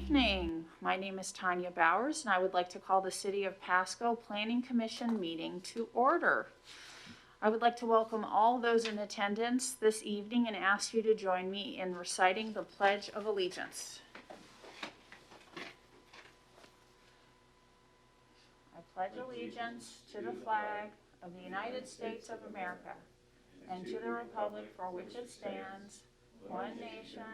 evening. My name is Tanya Bowers, and I would like to call the City of Pasco Planning Commission meeting to order. I would like to welcome all those in attendance this evening and ask you to join me in reciting the Pledge of Allegiance. I pledge allegiance to the flag of the United States of America and to the republic for which it stands, one nation,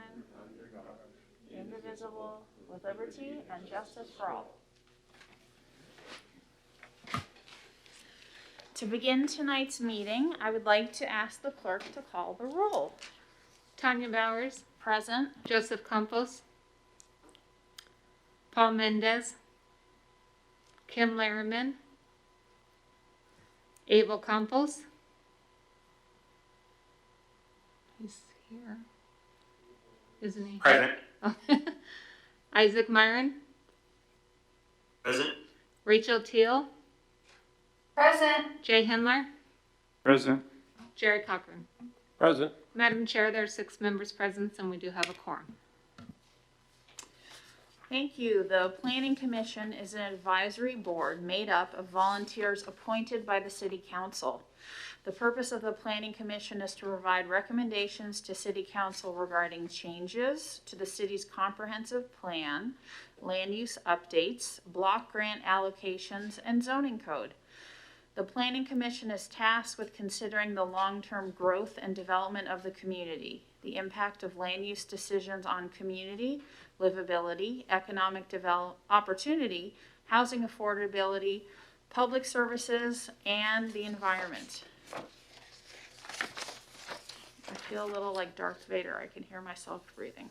indivisible, with liberty and justice for all. To begin tonight's meeting, I would like to ask the clerk to call the roll. Tanya Bowers. Present. Joseph Campos. Paul Mendez. Kim Larriman. Abel Campos. He's here, isn't he? Present. Oh. Isaac Myron. Present. Rachel Teal. Present. Jay Hindler. Present. Jerry Cochran. Present. Madam Chair, there are 6 members present, and we do have a quorum. Thank you. The Planning Commission is an advisory board made up of volunteers appointed by the City Council. The purpose of the Planning Commission is to provide recommendations to City Council regarding changes to the city's comprehensive plan, land use updates, block grant allocations, and zoning code. The Planning Commission is tasked with considering the long-term growth and development of the community, the impact of land use decisions on community, livability, economic opportunity, housing affordability, public services, and the environment. I feel a little like Darth Vader. I can hear myself breathing.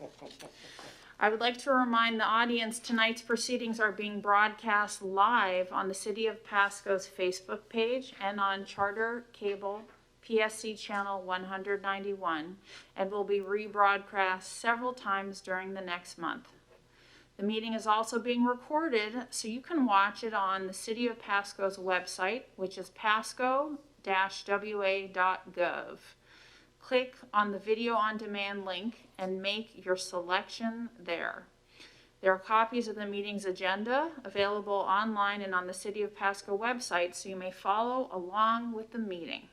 I would like to remind the audience tonight's proceedings are being broadcast live on the City of Pasco's Facebook page and on Charter Cable PSC channel 191 and will be rebroadcast several times during the next month. The meeting is also being recorded, so you can watch it on the City of Pasco's website, which is pasco-wa.gov. Click on the video on demand link and make your selection there. There are copies of the meeting's agenda available online and on the City of Pasco website, so you may follow along with the meeting.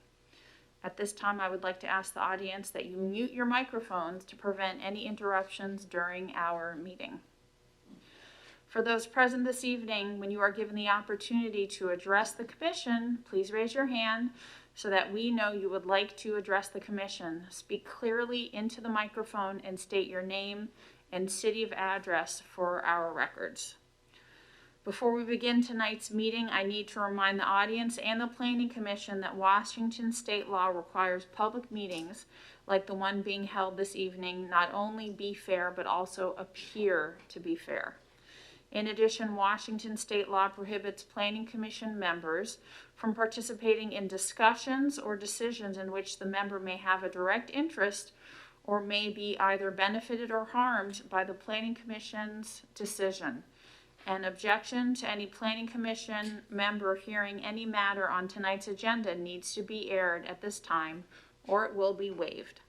At this time, I would like to ask the audience that you mute your microphones to prevent any interruptions during our meeting. For those present this evening, when you are given the opportunity to address the commission, please raise your hand so that we know you would like to address the commission. Speak clearly into the microphone and state your name and city of address for our records. Before we begin tonight's meeting, I need to remind the audience and the Planning Commission that Washington state law requires public meetings like the one being held this evening not only be fair, but also appear to be fair. In addition, Washington state law prohibits Planning Commission members from participating in discussions or decisions in which the member may have a direct interest or may be either benefited or harmed by the Planning Commission's decision. An objection to any Planning Commission member hearing any matter on tonight's agenda needs to be aired at this time, or it will be waived.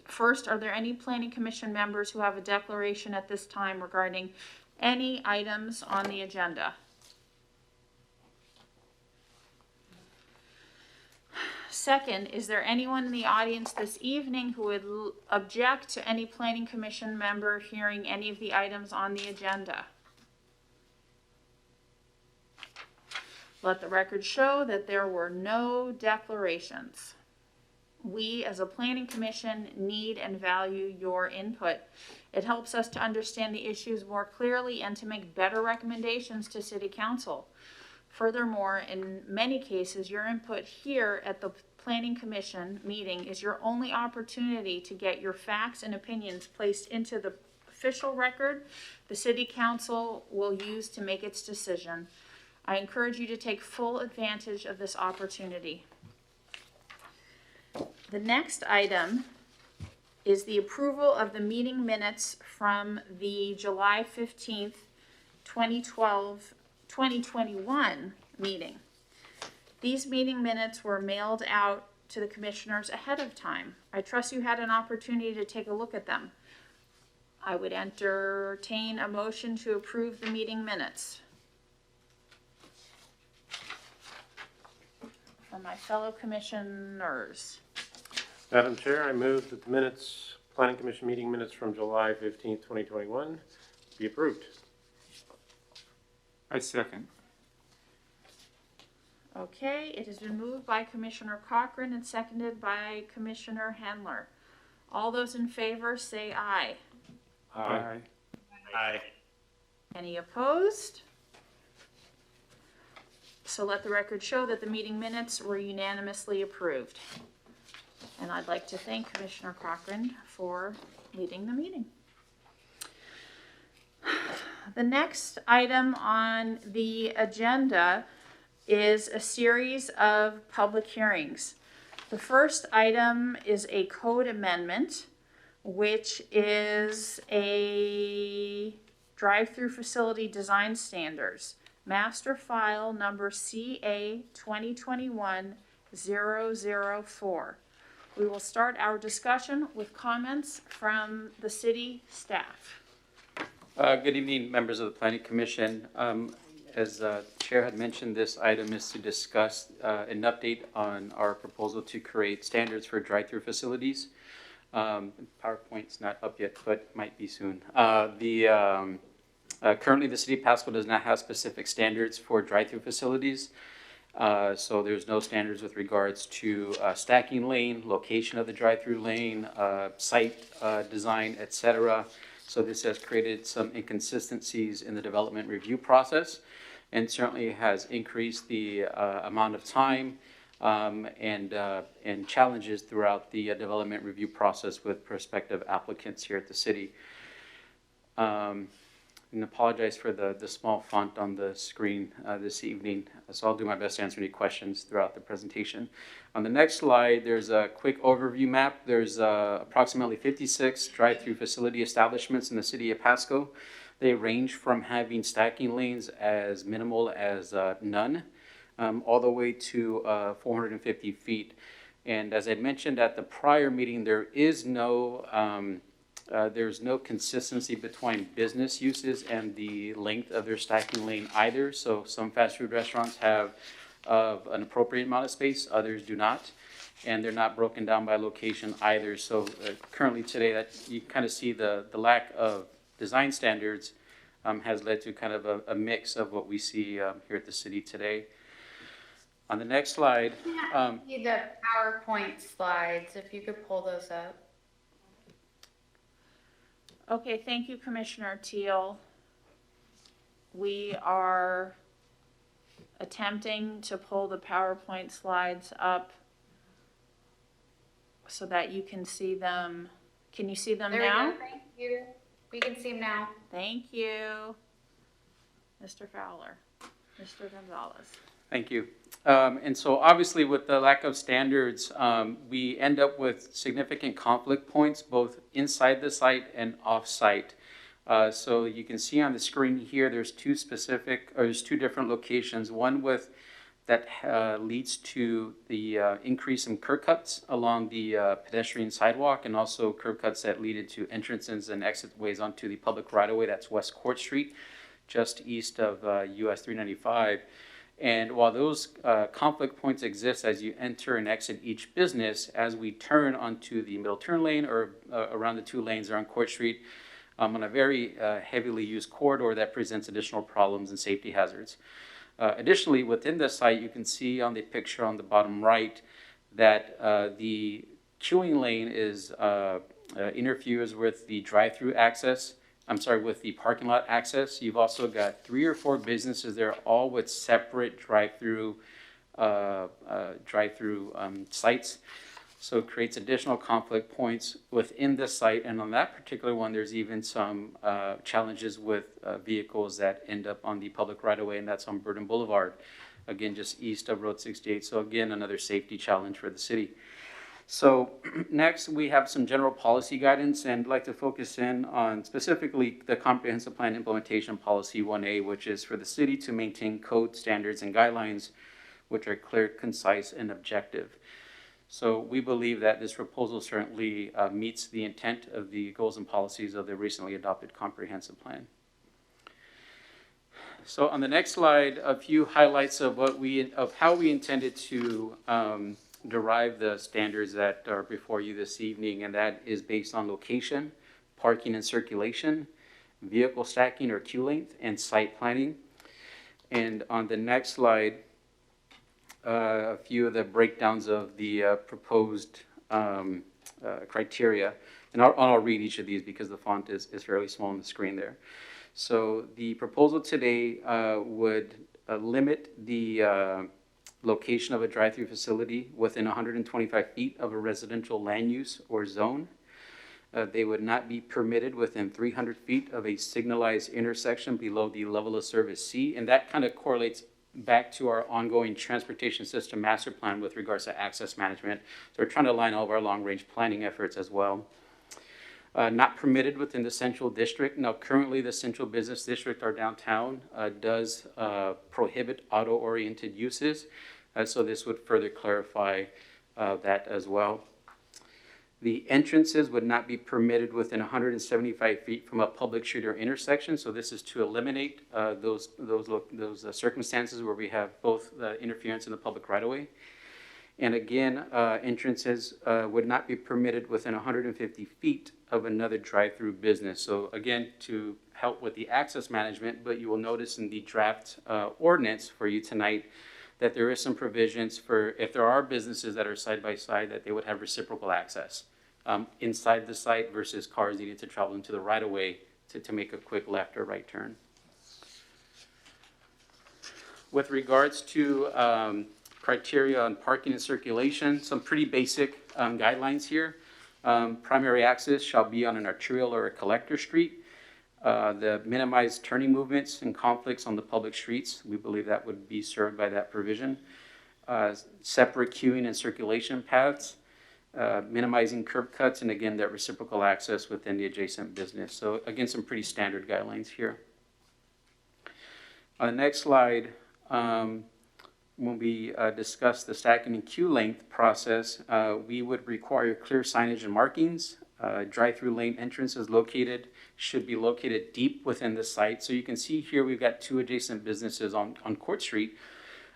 First, are there any Planning Commission members who have a declaration at this time regarding any items on the agenda? Second, is there anyone in the audience this evening who would object to any Planning Commission member hearing any of the items on the agenda? Let the record show that there were no declarations. We, as a Planning Commission, need and value your input. It helps us to understand the issues more clearly and to make better recommendations to City Council. Furthermore, in many cases, your input here at the Planning Commission meeting is your only opportunity to get your facts and opinions placed into the official record the City Council will use to make its decision. I encourage you to take full advantage of this opportunity. The next item is the approval of the meeting minutes from the July 15th, 2021 meeting. These meeting minutes were mailed out to the commissioners ahead of time. I trust you had an opportunity to take a look at them. I would entertain a motion to approve the meeting minutes. For my fellow commissioners. Madam Chair, I move that the minutes, Planning Commission meeting minutes from July 15th, 2021 be approved. I second. Okay, it has been moved by Commissioner Cochran and seconded by Commissioner Handler. All those in favor say aye. Aye. Aye. Any opposed? So let the record show that the meeting minutes were unanimously approved. And I'd like to thank Commissioner Cochran for leading the meeting. The next item on the agenda is a series of public hearings. The first item is a code amendment, which is a drive-through facility design standards, master file number CA 2021-004. We will start our discussion with comments from the city staff. Good evening, members of the Planning Commission. As Chair had mentioned, this item is to discuss an update on our proposal to create standards for drive-through facilities. PowerPoint's not up yet, but might be soon. Currently, the City of Pasco does not have specific standards for drive-through facilities. So there's no standards with regards to stacking lane, location of the drive-through lane, site design, etc. So this has created some inconsistencies in the development review process, and certainly has increased the amount of time and challenges throughout the development review process with prospective applicants here at the city. And apologize for the small font on the screen this evening. So I'll do my best to answer any questions throughout the presentation. On the next slide, there's a quick overview map. There's approximately 56 drive-through facility establishments in the city of Pasco. They range from having stacking lanes as minimal as none, all the way to 450 feet. And as I mentioned at the prior meeting, there's no consistency between business uses and the length of their stacking lane either. So some fast food restaurants have an appropriate amount of space, others do not. And they're not broken down by location either. So currently today, that you kind of see the lack of design standards has led to kind of a mix of what we see here at the city today. On the next slide. Need the PowerPoint slides, if you could pull those up. Okay, thank you, Commissioner Teal. We are attempting to pull the PowerPoint slides up so that you can see them. Can you see them There now? we go, thank you. We can see them now. Thank you, Mr. Fowler, Mr. Gonzalez. Thank you. And so obviously with the lack of standards, we end up with significant conflict points, both inside the site and off-site. So you can see on the screen here, there's two different locations. One that leads to the increase in curb cuts along the pedestrian sidewalk, and also curb cuts that lead into entrances and exit ways onto the public right-of-way. That's West Court Street, just east of US 395. And while those conflict points exist as you enter and exit each business, as we turn onto the middle turn lane or around the two lanes around Court Street, on a very heavily used corridor, that presents additional problems and safety hazards. Additionally, within the site, you can see on the picture on the bottom right that the queuing lane interferes with the drive-through access. With the parking lot access. You've also got 3 or 4 businesses there, all with separate drive-through sites. So it creates additional conflict points within the site. And on that particular one, there's even some challenges with vehicles that end up on the public right-of-way, and that's on Burden Boulevard, again, just east of Road 68. So again, another safety challenge for the city. So next, we have some general policy guidance, and I'd like to focus in on specifically the Comprehensive Plan Implementation Policy 1A, which is for the city to maintain code standards and guidelines which are clear, concise, and objective. So we believe that this proposal certainly meets the intent of the goals and policies of the recently adopted comprehensive plan. So on the next slide, a few highlights of how we intended to derive the standards that are before you this evening, and that is based on location, parking and circulation, vehicle stacking or queue length, and site planning. And on the next slide, a few of the breakdowns of the proposed criteria. And I'll read each of these because the font is fairly small on the screen there. So the proposal today would limit the location of a drive-through facility within 125 feet of a residential land use or zone. They would not be permitted within 300 feet of a signalized intersection below the level of service C. And that kind of correlates back to our ongoing transportation system master plan with regards to access management. So we're trying to align all of our long-range planning efforts as well. Not permitted within the central district. Now, currently the central business district, our downtown, does prohibit auto-oriented uses. So this would further clarify that as well. The entrances would not be permitted within 175 feet from a public street or intersection. So this is to eliminate those circumstances where we have both the interference in the public right-of-way. And again, entrances would not be permitted within 150 feet of another drive-through business. So again, to help with the access management, but you will notice in the draft ordinance for you tonight that there is some provisions for if there are businesses that are side by side, that they would have reciprocal access inside the site versus cars needing to travel into the right-of-way to make a quick left or right turn. With regards to criteria on parking and circulation, some pretty basic guidelines here. Primary access shall be on an arterial or a collector street. The minimized turning movements and conflicts on the public streets, we believe that would be served by that provision. Separate queuing and circulation paths, minimizing curb cuts, and again, that reciprocal access within the adjacent business. So again, some pretty standard guidelines here. On the next slide, when we discuss the stacking and queue length process, we would require clear signage and markings. Drive-through lane entrances should be located deep within the site. So you can see here we've got two adjacent businesses on Court Street.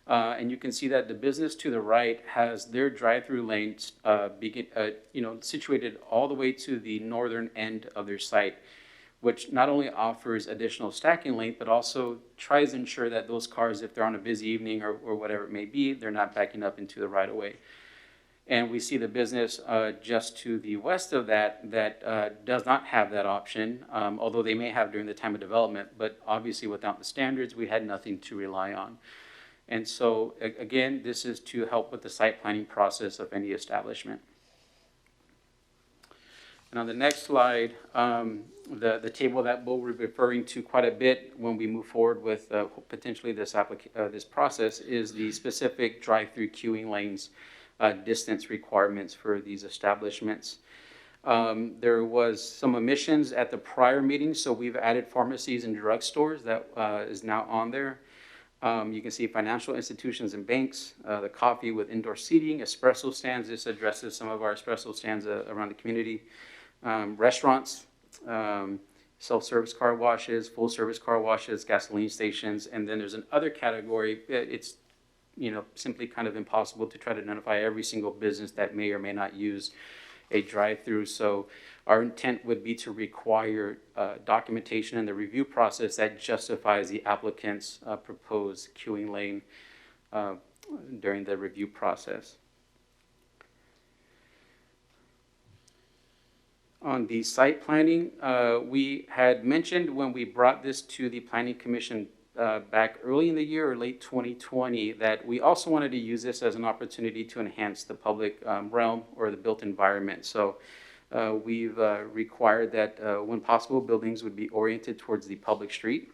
And you can see that the business to the right has their drive-through lanes situated all the way to the northern end of their site, which not only offers additional stacking length, but also tries to ensure that those cars, if they're on a busy evening or whatever it may be, they're not backing up into the right-of-way. And we see the business just to the west of that does not have that option, although they may have during the time of development, but obviously without the standards, we had nothing to rely on. And so, again, this is to help with the site planning process of any establishment. And on the next slide, the table that we'll be referring to quite a bit when we move forward with potentially this process is the specific drive-through queuing lanes distance requirements for these establishments. There was some omissions at the prior meeting, so we've added pharmacies and drugstores that is now on there. You can see financial institutions and banks, the coffee with indoor seating, espresso stands. This addresses some of our espresso stands around the community. Restaurants, self-service car washes, full-service car washes, gasoline stations, and then there's another category. It's simply kind of impossible to try to identify every single business that may or may not use a drive-through. So our intent would be to require documentation in the review process that justifies the applicant's proposed queuing lane during the review process. On the site planning, we had mentioned when we brought this to the Planning Commission back early in the year or late 2020 that we also wanted to use this as an opportunity to enhance the public realm or the built environment. So we've required that when possible, buildings would be oriented towards the public street.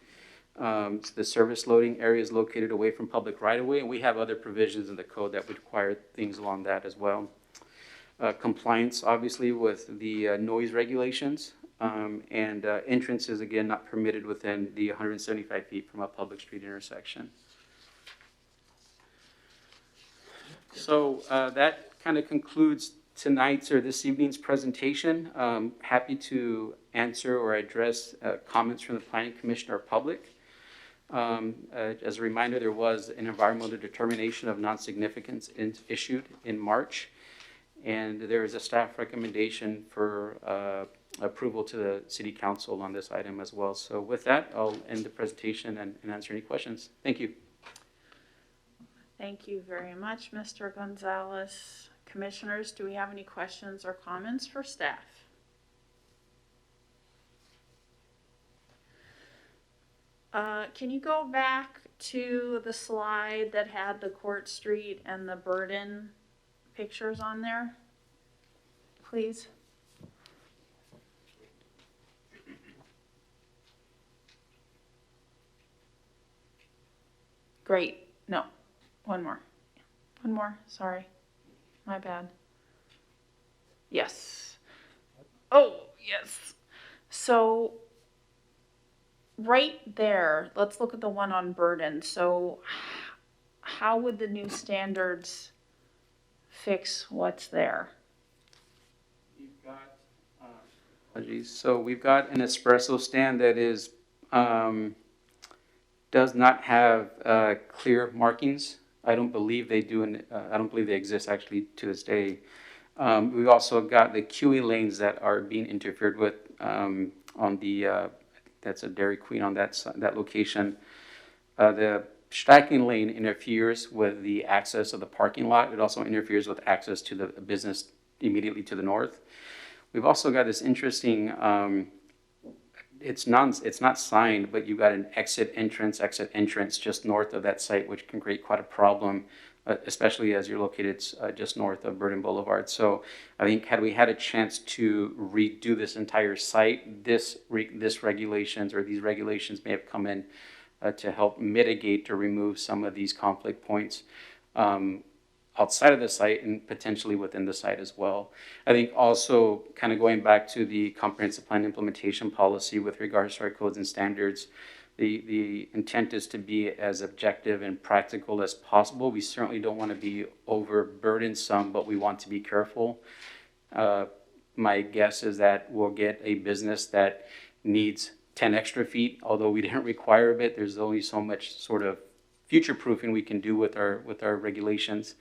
The service loading area is located away from public right-of-way, and we have other provisions in the code that would require things along that as well. Compliance, obviously, with the noise regulations, and entrances, again, not permitted within the 175 feet from a public street intersection. So that kind of concludes tonight's or this evening's presentation. Happy to answer or address comments from the Planning Commission or public. As a reminder, there was an environmental determination of non-significance issued in March, and there is a staff recommendation for approval to the City Council on this item as well. So with that, I'll end the presentation and answer any questions. Thank you. Thank you very much, Mr. Gonzalez. Commissioners, do we have any questions or comments for staff? Can you go back to the slide that had the Court Street and the Burden pictures on there, please? Great. No, one more. One more, sorry. My bad. Yes. Oh, yes. So right there, let's look at the one on Burden. So how would the new standards fix what's there? We've got, apologies. So we've got an espresso stand that is, does not have clear markings. I don't believe they do, I don't believe they exist actually to this day. We've also got the queuing lanes that are being interfered with on the, that's a Dairy Queen on that location. The stacking lane interferes with the access of the parking lot. It also interferes with access to the business immediately to the north. We've also got this interesting, it's not signed, but you've got an exit entrance just north of that site, which can create quite a problem, especially as you're located just north of Burden Boulevard. So I think had we had a chance to redo this entire site, these regulations may have come in to help mitigate or remove some of these conflict points outside of the site and potentially within the site as well. I think also kind of going back to the comprehensive plan implementation policy with regards to our codes and standards, the intent is to be as objective and practical as possible. We certainly don't want to be overburdensome, but we want to be careful. My guess is that we'll get a business that needs 10 extra feet, although we didn't require a bit. There's only so much sort of future proofing we can do with our regulations.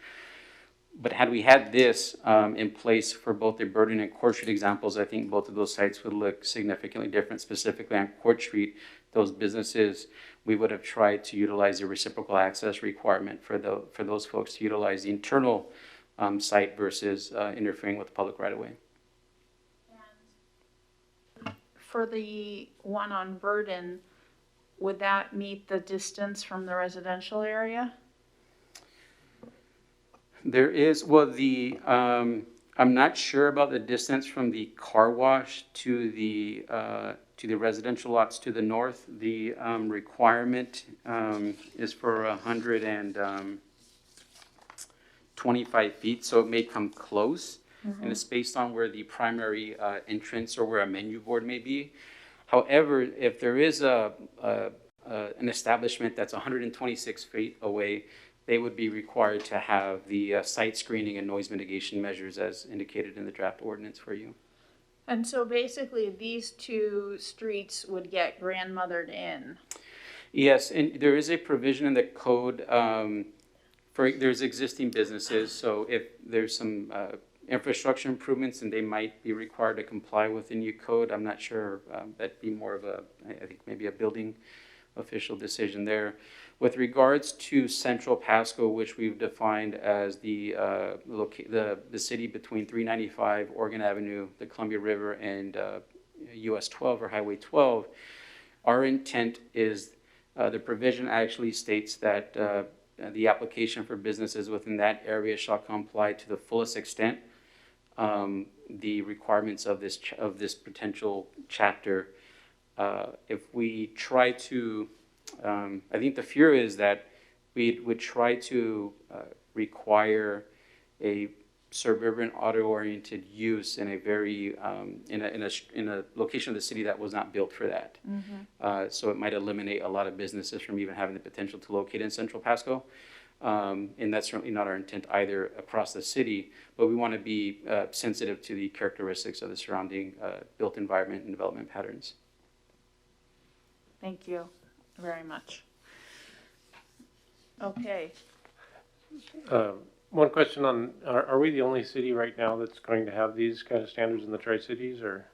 But had we had this in place for both the Burden and Court Street examples, I think both of those sites would look significantly different. Specifically on Court Street, those businesses, we would have tried to utilize the reciprocal access requirement for those folks to utilize the internal site versus interfering with the public right-of-way. For the one on Burden, would that meet the distance from the residential area? There is, well, I'm not sure about the distance from the car wash to the residential lots to the north. The requirement is for 125 feet, so it may come close. Mm-hmm. And it's based on where the primary entrance or where a menu board may be. However, if there is an establishment that's 126 feet away, they would be required to have the site screening and noise mitigation measures as indicated in the draft ordinance for you. And so basically these two streets would get grandmothered in. Yes, and there is a provision in the code there's existing businesses, so if there's some infrastructure improvements and they might be required to comply with the new code, I'm not sure. That'd be more of I think maybe a building official decision there. With regards to Central Pasco, which we've defined as the city between 395 Oregon Avenue, the Columbia River, and US 12 or Highway 12, our intent is the provision actually states that the application for businesses within that area shall comply to the fullest extent the requirements of this potential chapter. If we try to I think the fear is that we would try to require a suburban auto-oriented use in a very in a location of the city that was not built for that. Mm-hmm. So it might eliminate a lot of businesses from even having the potential to locate in Central Pasco. And that's certainly not our intent either across the city, but we want to be sensitive to the characteristics of the surrounding built environment and development patterns. Thank you very much. Okay, One question on, are we the only city right now that's going to have these kind of standards in the Tri-Cities, or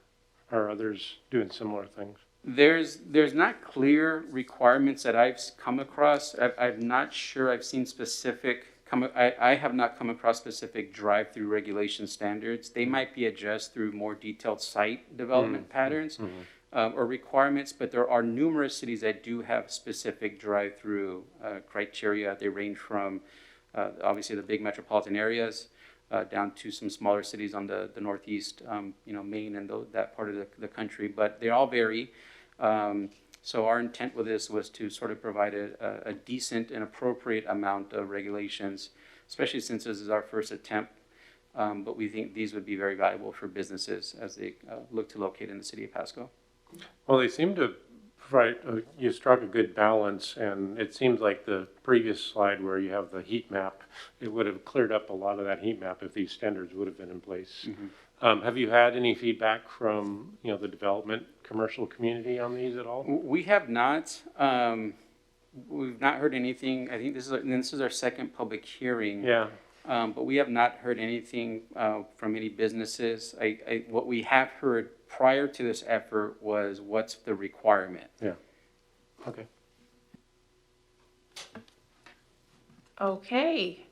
are others doing similar things? There's not clear requirements that I've come across. I'm not sure I've seen specific, I have not come across specific drive-through regulation standards. They might be addressed through more detailed site development patterns or requirements, but there are numerous cities that do have specific drive-through criteria. They range from obviously the big metropolitan areas down to some smaller cities on the northeast, Maine and that part of the country, but they all vary. So our intent with this was to sort of provide a decent and appropriate amount of regulations, especially since this is our first attempt. But we think these would be very valuable for businesses as they look to locate in the city of Pasco. Well, they seem to provide, you struck a good balance, and it seems like the previous slide where you have the heat map, it would have cleared up a lot of that heat map if these standards would have been in place. Have you had any feedback from, the development commercial community on these at all? We have not. We've not heard anything. I think this is our second public hearing. Yeah. But we have not heard anything from any businesses. What we have heard prior to this effort was what's the requirement. Yeah. Okay. okay.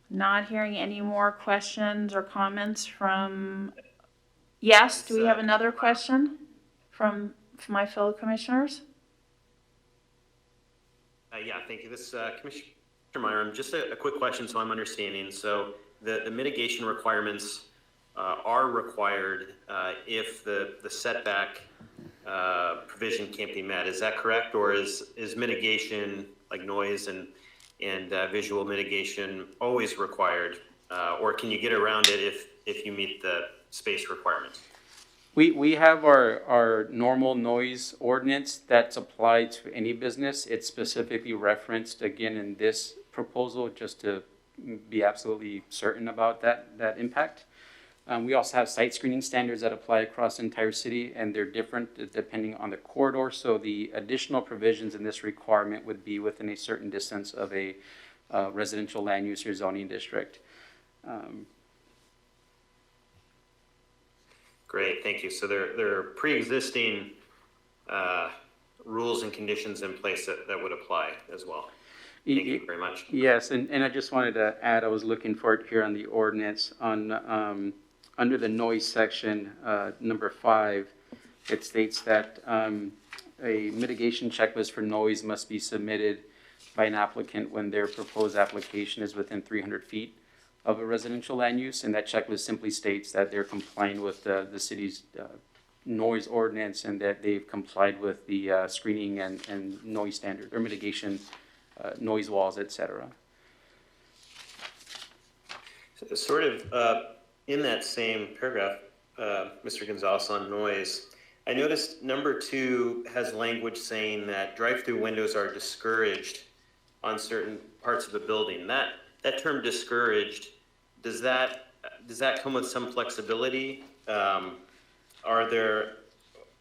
Not hearing any more questions or comments from, yes, do we have another question from my fellow commissioners? Yeah, thank you. This Commissioner Myron, just a quick question so I'm understanding. So the mitigation requirements are required if the setback provision can't be met. Is that correct? Or is mitigation like noise and visual mitigation always required? Or can you get around it if you meet the space requirements? We have our normal noise ordinance that's applied to any business. It's specifically referenced again in this proposal just to be absolutely certain about that impact. We also have site screening standards that apply across the entire city, and they're different depending on the corridor. So the additional provisions in this requirement would be within a certain distance of a residential land use or zoning district. Great, thank you. So there are pre-existing rules and conditions in place that would apply as well. Thank you very much. Yes, and I just wanted to add, I was looking for it here on the ordinance on under the noise section, number 5, it states that a mitigation checklist for noise must be submitted by an applicant when their proposed application is within 300 feet of a residential land use, and that checklist simply states that they're complying with the city's noise ordinance and that they've complied with the screening and noise standard or mitigation noise walls, etc. So sort of in that same paragraph, Mr. Gonzalez, on noise, I noticed number 2 has language saying that drive-through windows are discouraged on certain parts of the building. That term discouraged, does that come with some flexibility? Are there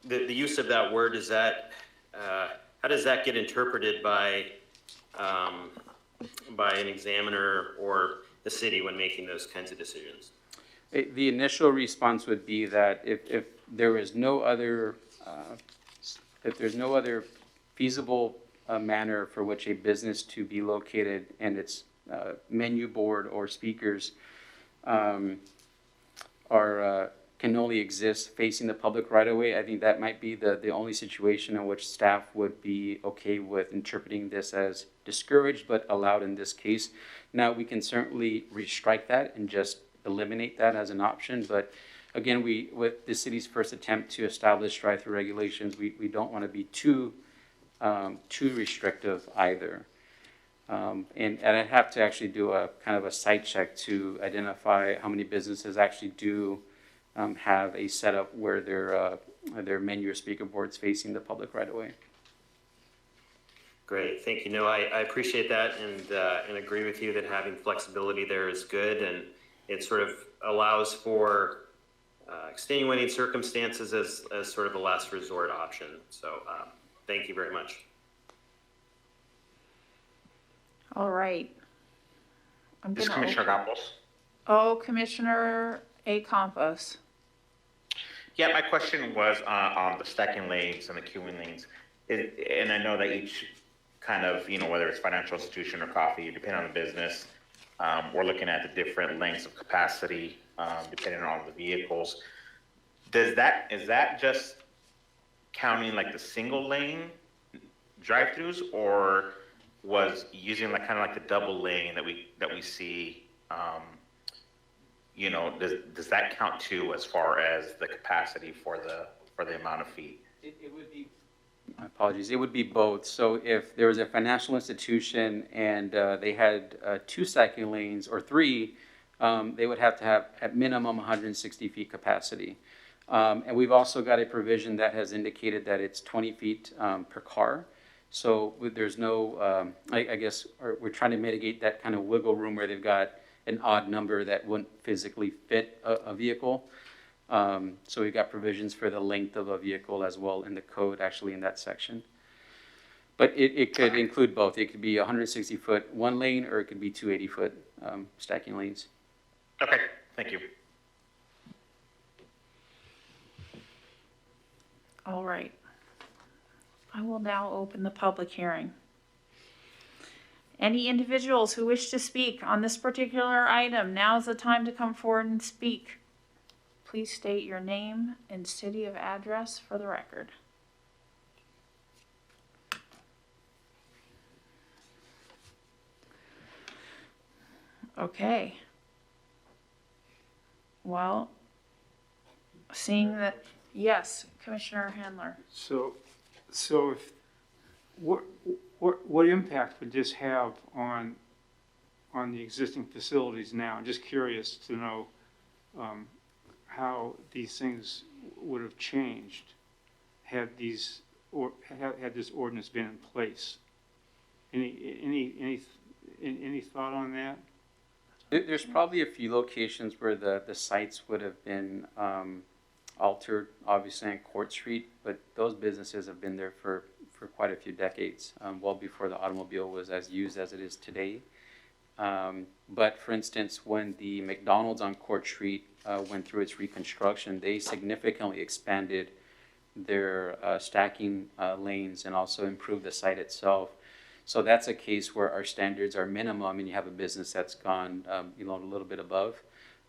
the use of that word, is that how does that get interpreted by an examiner or the city when making those kinds of decisions? The initial response would be that if there is no other if there's no other feasible manner for which a business to be located and its menu board or speakers can only exist facing the public right away, I think that might be the only situation in which staff would be okay with interpreting this as discouraged but allowed in this case. Now, we can certainly restrike that and just eliminate that as an option, but again, with the city's first attempt to establish drive-through regulations, we don't want to be too restrictive either. And I'd have to actually do a kind of a site check to identify how many businesses actually do have a setup where their menu or speaker board's facing the public right away. Great, thank you. No, I appreciate that and agree with you that having flexibility there is good, and it sort of allows for extenuating circumstances as sort of a last resort option. So thank you very much. All right. This is Commissioner Campos. Oh, Commissioner A. Campos. Yeah, my question was on the stacking lanes and the queuing lanes. And I know that each kind of, whether it's financial institution or coffee, depending on the business, we're looking at the different lengths of capacity, depending on the vehicles. Is that just counting like the single lane drive-throughs, or was using like kind of like the double lane that we see? Does that count too as far as the capacity for the amount of feet? It would be, my apologies, it would be both. So if there was a financial institution and they had 2 stacking lanes or 3, they would have to have at minimum 160 feet capacity. And we've also got a provision that has indicated that it's 20 feet per car. So there's no, I guess, we're trying to mitigate that kind of wiggle room where they've got an odd number that wouldn't physically fit a vehicle. So we've got provisions for the length of a vehicle as well in the code, actually in that section. But it could include both. It could be 160 foot one lane, or it could be 280 foot stacking lanes. Okay, thank you. All right. I will now open the public hearing. Any individuals who wish to speak on this particular item, now is the time to come forward and speak. Please state your name and city of address for the record. Okay. Well, seeing that, yes, Commissioner Handler. So if, what impact would this have on the existing facilities now? I'm just curious to know how these things would have changed had this ordinance been in place. Any thought on that? There's probably a few locations where the sites would have been altered, obviously on Court Street, but those businesses have been there for quite a few decades, well before the automobile was as used as it is today. But for instance, when the McDonald's on Court Street went through its reconstruction, they significantly expanded their stacking lanes and also improved the site itself. So that's a case where our standards are minimum, and you have a business that's gone a little bit above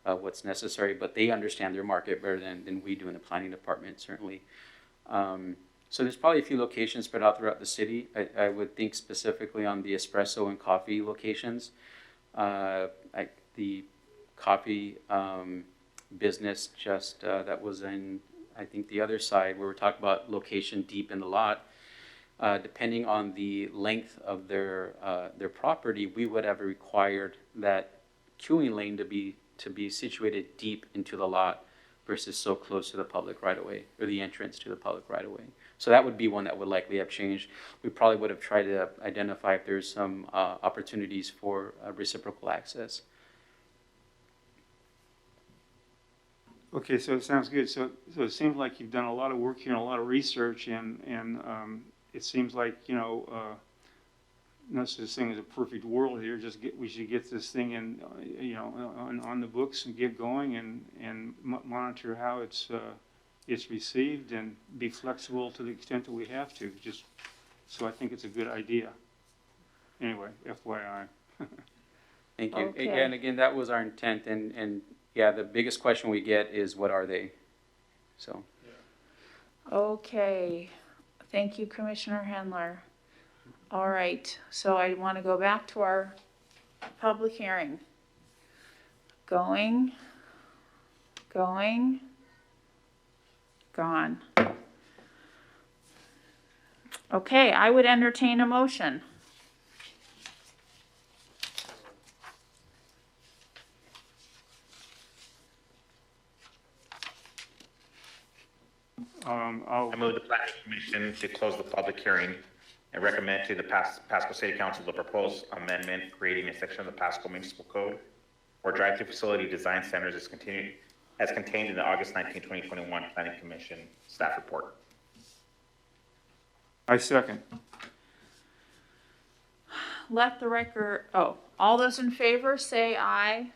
what's necessary, but they understand their market better than we do in the planning department, certainly. So there's probably a few locations spread out throughout the city. I would think specifically on the espresso and coffee locations. The coffee business just that was in, I think, the other side where we're talking about location deep in the lot. Depending on the length of their property, we would have required that queuing lane to be situated deep into the lot versus so close to the public right of way, or the entrance to the public right of way. So that would be one that would likely have changed. We probably would have tried to identify if there's some opportunities for reciprocal access. Okay, so it sounds good. So it seems like you've done a lot of work here and a lot of research, and it seems like, no such thing as a perfect world here. We should get this thing in, on the books and get going and monitor how it's received and be flexible to the extent that we have to. So I think it's a good idea. Anyway, FYI. Thank you. Okay. And again, that was our intent, and yeah, the biggest question we get is, what are they? So. Okay. Thank you, Commissioner Handler. All right, so I want to go back to our public hearing. Going, gone. Okay, I would entertain a motion. I I move the planning commission to close the public hearing and recommend to the Pasco City Council the proposed amendment creating a section of the Pasco Municipal Code for drive-through facility design standards as contained in the August 19, 2021 Planning Commission staff report. I second. Let the record, all those in favor say aye.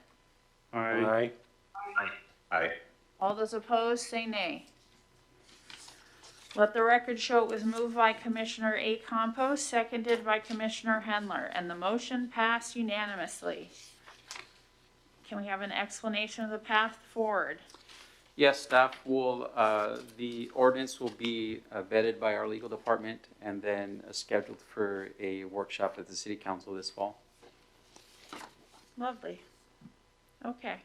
Aye. Aye. All those opposed say nay. Let the record show it was moved by Commissioner A. Campos, seconded by Commissioner Hendler, and the motion passed unanimously. Can we have an explanation of the path forward? Yes, staff will, the ordinance will be vetted by our legal department and then scheduled for a workshop at the city council this fall. Lovely. Okay.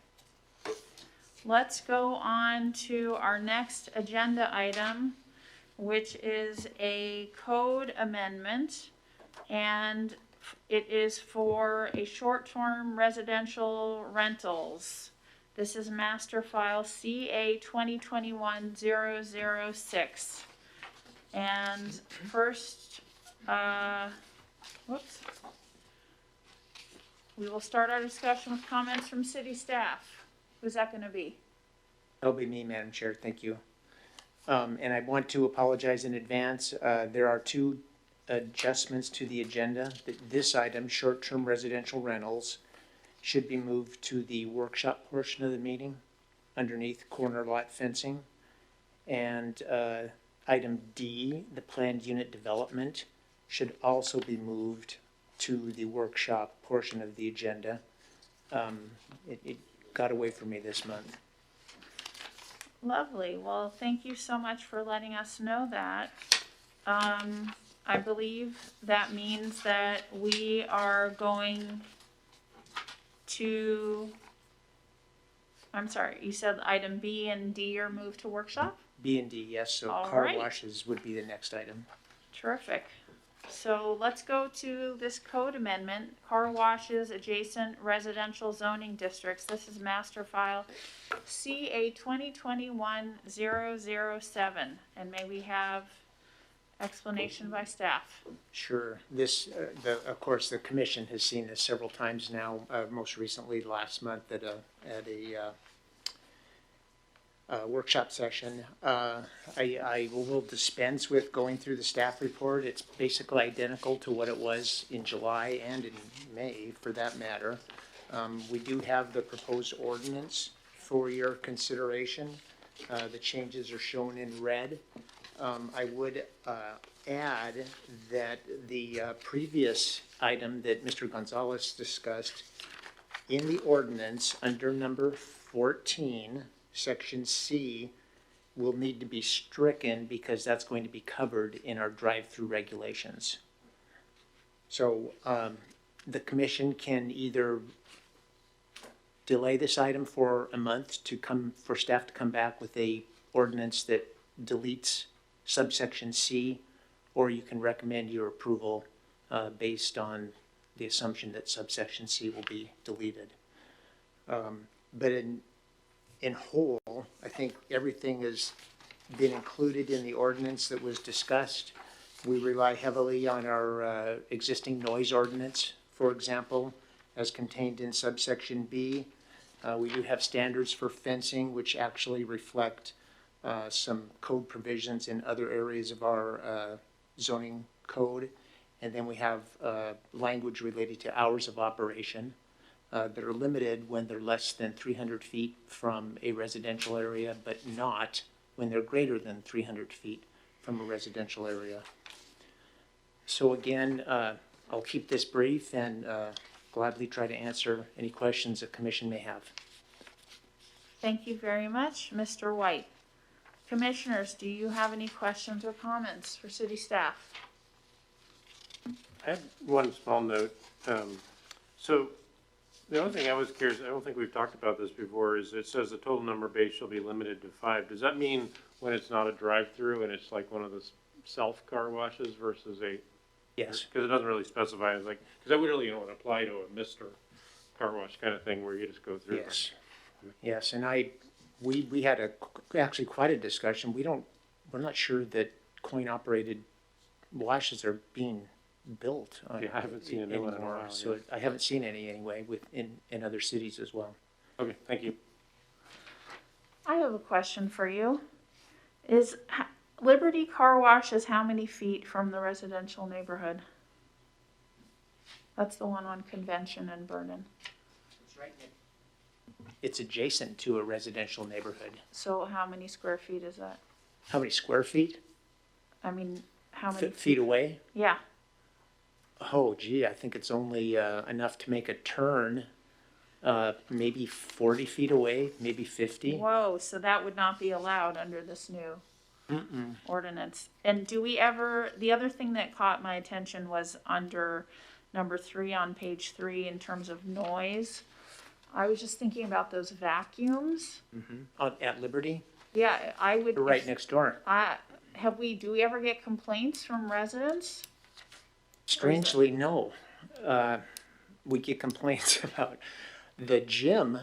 Let's go on to our next agenda item, which is a code amendment, and it is for a short-term residential rentals. This is master file CA 2021-006. And first, we will start our discussion with comments from city staff. Who's that gonna be? That'll be me, Madam Chair, thank you. And I want to apologize in advance. There are two adjustments to the agenda. This item, short-term residential rentals, should be moved to the workshop portion of the meeting underneath corner lot fencing. And item D, the planned unit development, should also be moved to the workshop portion of the agenda. It got away from me this month. Lovely. Well, thank you so much for letting us know that. I believe that means that we are going to, I'm sorry, you said item B and D are moved to workshop? B and D, yes, so All car right. washes would be the next item. Terrific. So let's go to this code amendment, car washes adjacent residential zoning districts. This is master file CA 2021-007. And may we have explanation by staff? Sure. This, of course, the commission has seen this several times now, most recently last month at a workshop session. I will dispense with going through the staff report. It's basically identical to what it was in July and in May, for that matter. We do have the proposed ordinance for your consideration. The changes are shown in red. I would add that the previous item that Mr. Gonzalez discussed in the ordinance under number 14, section C, will need to be stricken because that's going to be covered in our drive-through regulations. So the commission can either delay this item for a month for staff to come back with a ordinance that deletes subsection C, or you can recommend your approval based on the assumption that subsection C will be deleted. But in whole, I think everything has been included in the ordinance that was discussed. We rely heavily on our existing noise ordinance, for example, as contained in subsection B. We do have standards for fencing, which actually reflect some code provisions in other areas of our zoning code. And then we have language related to hours of operation that are limited when they're less than 300 feet from a residential area, but not when they're greater than 300 feet from a residential area. So again, I'll keep this brief and gladly try to answer any questions the commission may have. Thank you very much, Mr. White. Commissioners, do you have any questions or comments for city staff? I have one small note. So the only thing I was curious, I don't think we've talked about this before, is it says the total number of bays shall be limited to 5. Does that mean when it's not a drive-through and it's like one of the self-car washes versus a? Yes. Because it doesn't really specify, it's like, because that would really, apply to a Mr. Car wash kind of thing where you just go through. Yes. Yes, and we had actually quite a discussion. We're not sure that coin-operated washes are being built. Yeah, I haven't seen a new one in a anymore, while, So yeah. I haven't seen any anyway in other cities as well. Okay, thank you. I have a question for you. Liberty Car Wash is how many feet from the residential neighborhood? That's the one on Convention and Vernon. It's adjacent to a residential neighborhood. So how many square feet is that? How many square feet? I mean, how many? Feet away? Yeah, Oh, gee, I think it's only enough to make a turn, maybe 40 feet away, maybe 50. whoa, so that would not be allowed under this new ordinance. And the other thing that caught my attention was under number 3 on page 3 in terms of noise. I was just thinking about those vacuums. At Liberty? Yeah, I would. They're right next door. Do we ever get complaints from residents? Strangely, no. We get complaints about the gym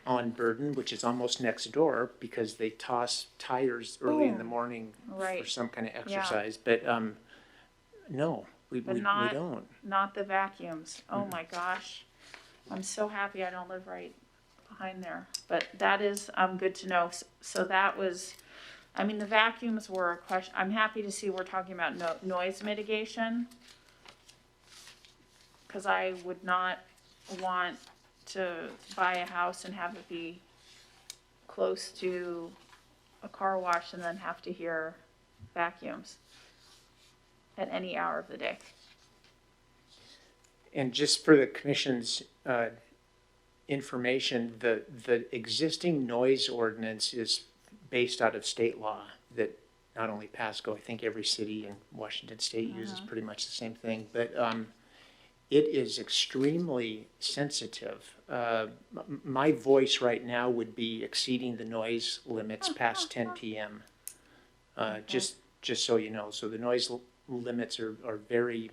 on Burden, which is almost next door, because they toss tires early in the morning for Right. some kind of exercise. But no, we don't. Not the vacuums. Oh my gosh. I'm so happy I don't live right behind there. But that is good to know. So that was, I mean, the vacuums were a question. I'm happy to see we're talking about noise mitigation. Because I would not want to buy a house and have it be close to a car wash and then have to hear vacuums at any hour of the day. And just for the commission's information, the existing noise ordinance is based out of state law that not only Pasco, I think every city in Washington state uses pretty much the same thing, but it is extremely sensitive. My voice right now would be exceeding the noise limits past 10 p.m. Just so you know, so the noise limits are very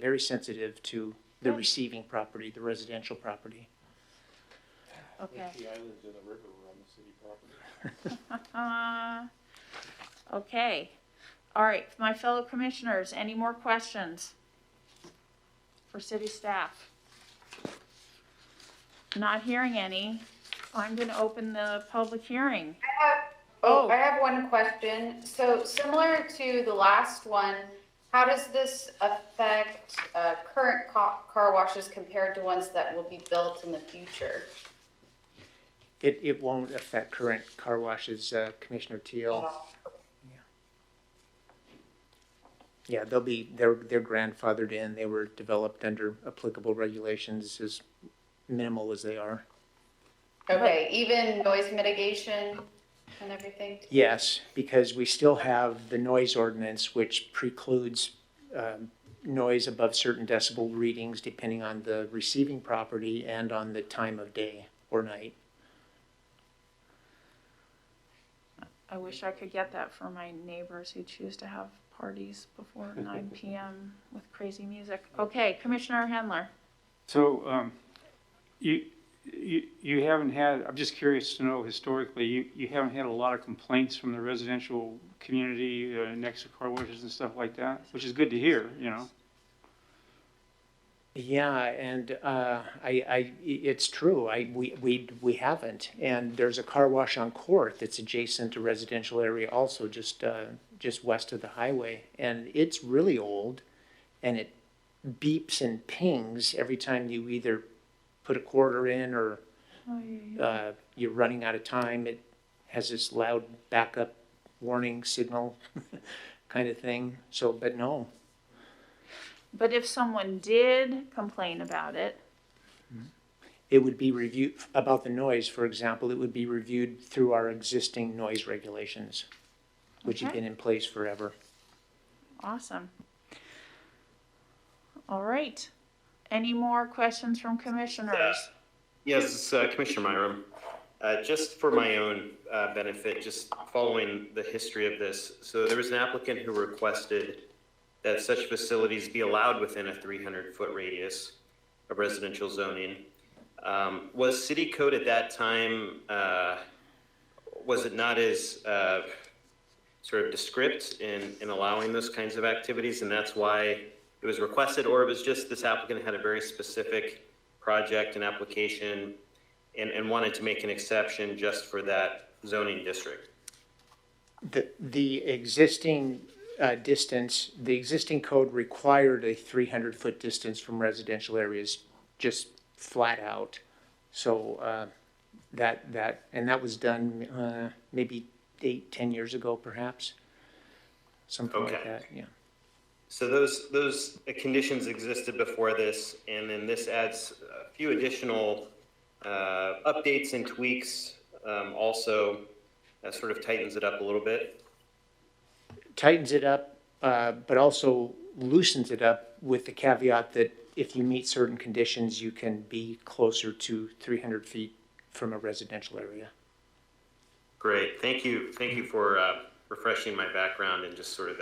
very sensitive to the receiving property, the residential property. Okay. The islands in the river were on the city property. Okay. All right, my fellow commissioners, any more questions for city staff? Not hearing any. I'm going to open the public hearing. I have one question. So similar to the last one, how does this affect current car washes compared to ones that will be built in the future? It won't affect current car washes, Commissioner Teal. Yeah, they're grandfathered in. They were developed under applicable regulations, as minimal as they are. Okay, even noise mitigation and everything? Yes, because we still have the noise ordinance, which precludes noise above certain decibel readings depending on the receiving property and on the time of day or night. I wish I could get that for my neighbors who choose to have parties before 9 p.m. with crazy music. Okay, Commissioner Hendler. So, you haven't had, I'm just curious to know historically, you haven't had a lot of complaints from the residential community next to car washes and stuff like that, which is good to hear, you know? Yeah, and it's true. We haven't. And there's a car wash on Court that's adjacent to residential area also, just west of the highway. And it's really old, and it beeps and pings every time you either put a quarter in or you're running out of time. It has this loud backup warning signal kind of thing. So, but no. But if someone did complain about it, it would be reviewed, about the noise, for example, it would be reviewed through our existing noise regulations, which have Okay. been in place forever. awesome. All right. Any more questions from commissioners? Yes, Commissioner Myram. Just for my own benefit, just following the history of this. So there was an applicant who requested that such facilities be allowed within a 300-foot radius of residential zoning. Was city code at that time, was it not as sort of descript in allowing those kinds of activities, and that's why it was requested, or it was just this applicant had a very specific project and application and wanted to make an exception just for that zoning district. The existing distance, the existing code required a 300-foot distance from residential areas, just flat out. So that was done maybe 8-10 years ago, perhaps, something like that. Yeah. So those conditions existed before this, and then this adds a few additional updates and tweaks. Also, sort of tightens it up a little bit. Tightens it up, but also loosens it up with the caveat that if you meet certain conditions, you can be closer to 300 feet from a residential area. Great, thank you for refreshing my background and just sort of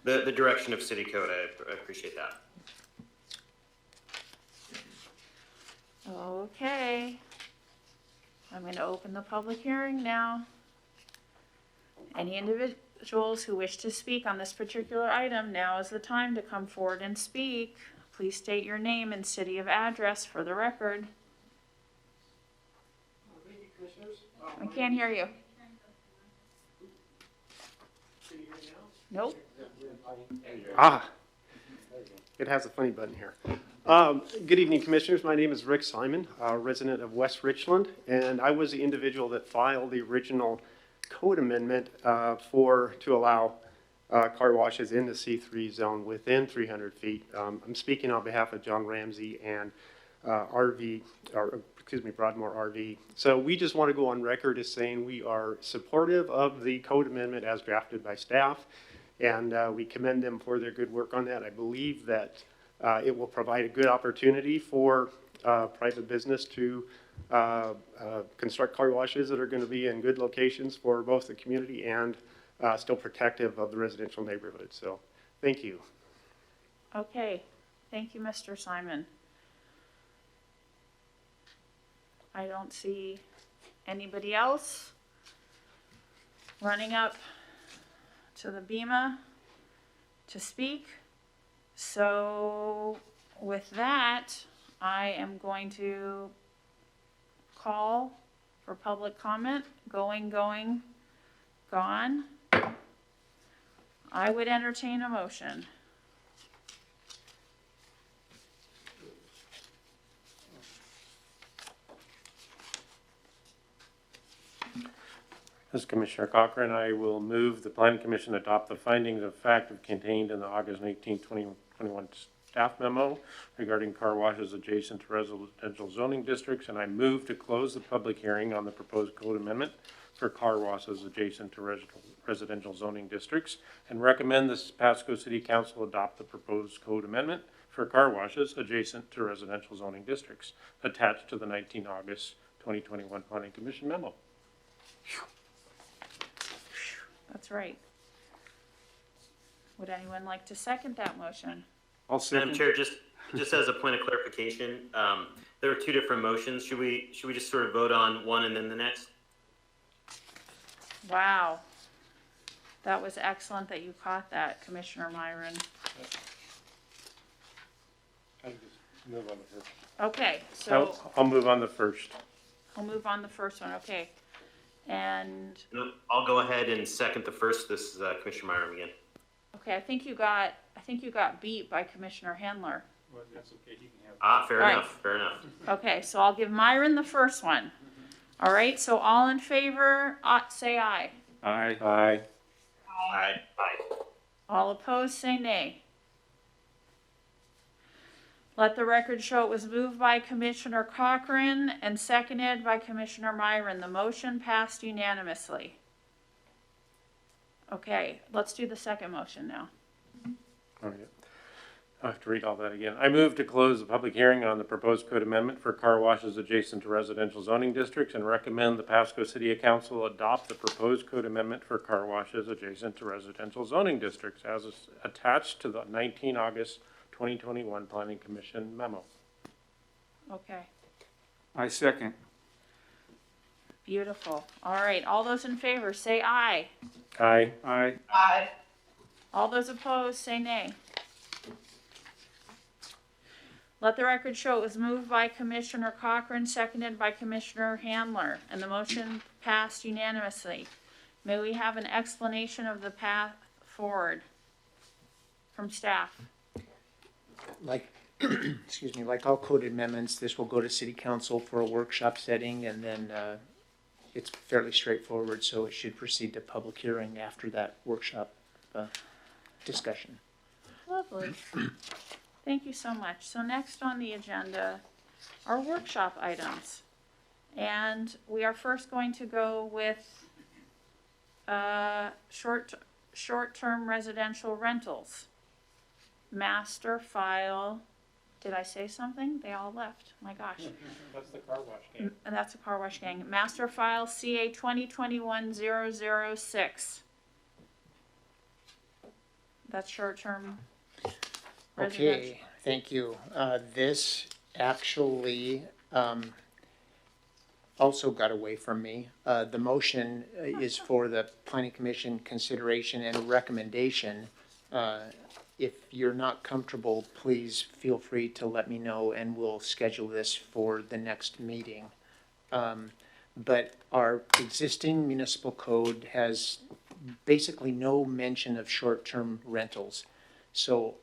the direction of city code. I appreciate that. Okay. I'm going to open the public hearing now. Any individuals who wish to speak on this particular item, now is the time to come forward and speak. Please state your name and city of address for the record. I can't hear you. Nope. It has a funny button here. Good evening, Commissioners. My name is Rick Simon, a resident of West Richland, and I was the individual that filed the original code amendment to allow car washes in the C3 zone within 300 feet. I'm speaking on behalf of John Ramsey and Broadmoor RV. So we just want to go on record as saying we are supportive of the code amendment as drafted by staff, and we commend them for their good work on that. I believe that it will provide a good opportunity for private business to construct car washes that are going to be in good locations for both the community and still protective of the residential neighborhood. So thank you. Okay, thank you, Mr. Simon. I don't see anybody else running up to the bema to speak. So with that, I am going to call for public comment. Going, gone. I would entertain a motion. This is Commissioner Cochran. I will move the Planning Commission adopt the findings of fact contained in the August 18, 2021 staff memo regarding car washes adjacent to residential zoning districts, and I move to close the public hearing on the proposed code amendment for car washes adjacent to residential zoning districts, and recommend the Pasco City Council adopt the proposed code amendment for car washes adjacent to residential zoning districts attached to the 19 August 2021 Planning Commission memo. That's right. Would anyone like to second that motion? I'll second. Madam Chair, just as a point of clarification, there are two different motions. Should we just sort of vote on one and then the next? Wow. That was excellent that you caught that, Commissioner Myron. I'll just move on the first. Okay, so I'll move on the first. I'll move on the first one, okay. And, No, I'll go ahead and second the first. This is Commissioner Myron again. okay, I think you got beat by Commissioner Handler. Well, that's okay. You can have Fair All right. enough, fair enough. Okay, so I'll give Myron the first one. All right, so all in favor, say aye. Aye. Aye. Aye. All opposed, say nay. Let the record show it was moved by Commissioner Cochran and seconded by Commissioner Myron. The motion passed unanimously. Okay, let's do the second motion now. All right. I have to read all that again. I move to close the public hearing on the proposed code amendment for car washes adjacent to residential zoning districts and recommend the Pasco City Council adopt the proposed code amendment for car washes adjacent to residential zoning districts as is attached to the 19 August 2021 Planning Commission memo. Okay, I second. Beautiful. All right, all those in favor, say aye. Aye. Aye. Aye. All those opposed, say nay. Let the record show it was moved by Commissioner Cochran, seconded by Commissioner Handler, and the motion passed unanimously. May we have an explanation of the path forward from staff? Like, excuse me, like all code amendments, this will go to city council for a workshop setting, and then it's fairly straightforward, so it should proceed to public hearing after that workshop discussion. Lovely. Thank you so much. So next on the agenda are workshop items. And we are first going to go with short-term residential rentals. Master file, did I say something? They all left. My gosh. That's the car wash game. And that's a car wash gang. Master file CA 2021-006. That's short-term residential. Okay, thank you. This actually also got away from me. The motion is for the planning commission consideration and recommendation. If you're not comfortable, please feel free to let me know and we'll schedule this for the next meeting. But our existing municipal code has basically no mention of short-term rentals. So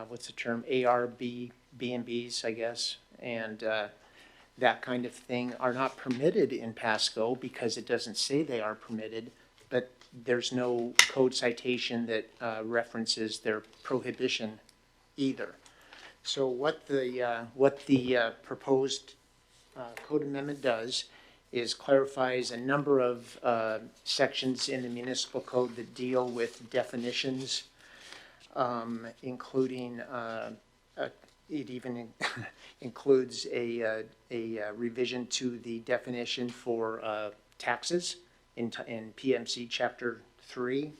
what's the term? ARB, B&Bs, I guess, and that kind of thing are not permitted in Pasco because it doesn't say they are permitted, but there's no code citation that references their prohibition either. So what the proposed code amendment does is clarifies a number of sections in the municipal code that deal with definitions, including it even includes a revision to the definition for taxes in PMC Chapter 3.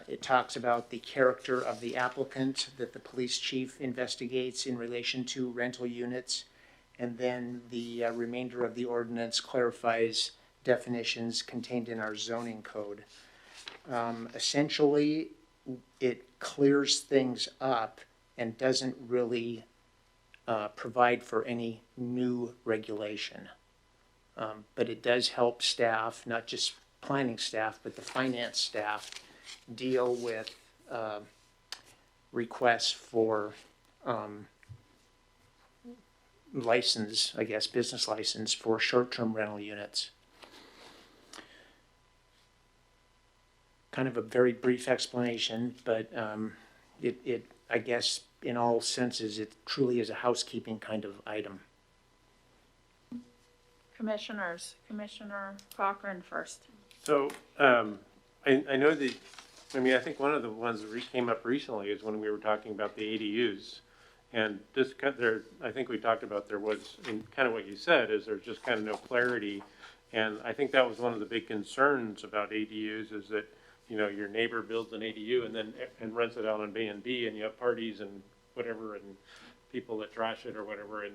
It talks about the character of the applicant that the police chief investigates in relation to rental units. And then the remainder of the ordinance clarifies definitions contained in our zoning code. Essentially, it clears things up and doesn't really provide for any new regulation. But it does help staff, not just planning staff, but the finance staff, deal with requests for license, I guess, business license for short-term rental units. Kind of a very brief explanation, but it I guess in all senses, it truly is a housekeeping kind of item. Commissioners, Commissioner Cochran first. So, I know that, I mean, I think one of the ones that came up recently is when we were talking about the ADUs. And this, I think we talked about there was, in kind of what you said, is there's just kind of no clarity. And I think that was one of the big concerns about ADUs is that, you know, your neighbor builds an ADU and rents it out on B&B and you have parties and whatever and people that trash it or whatever. And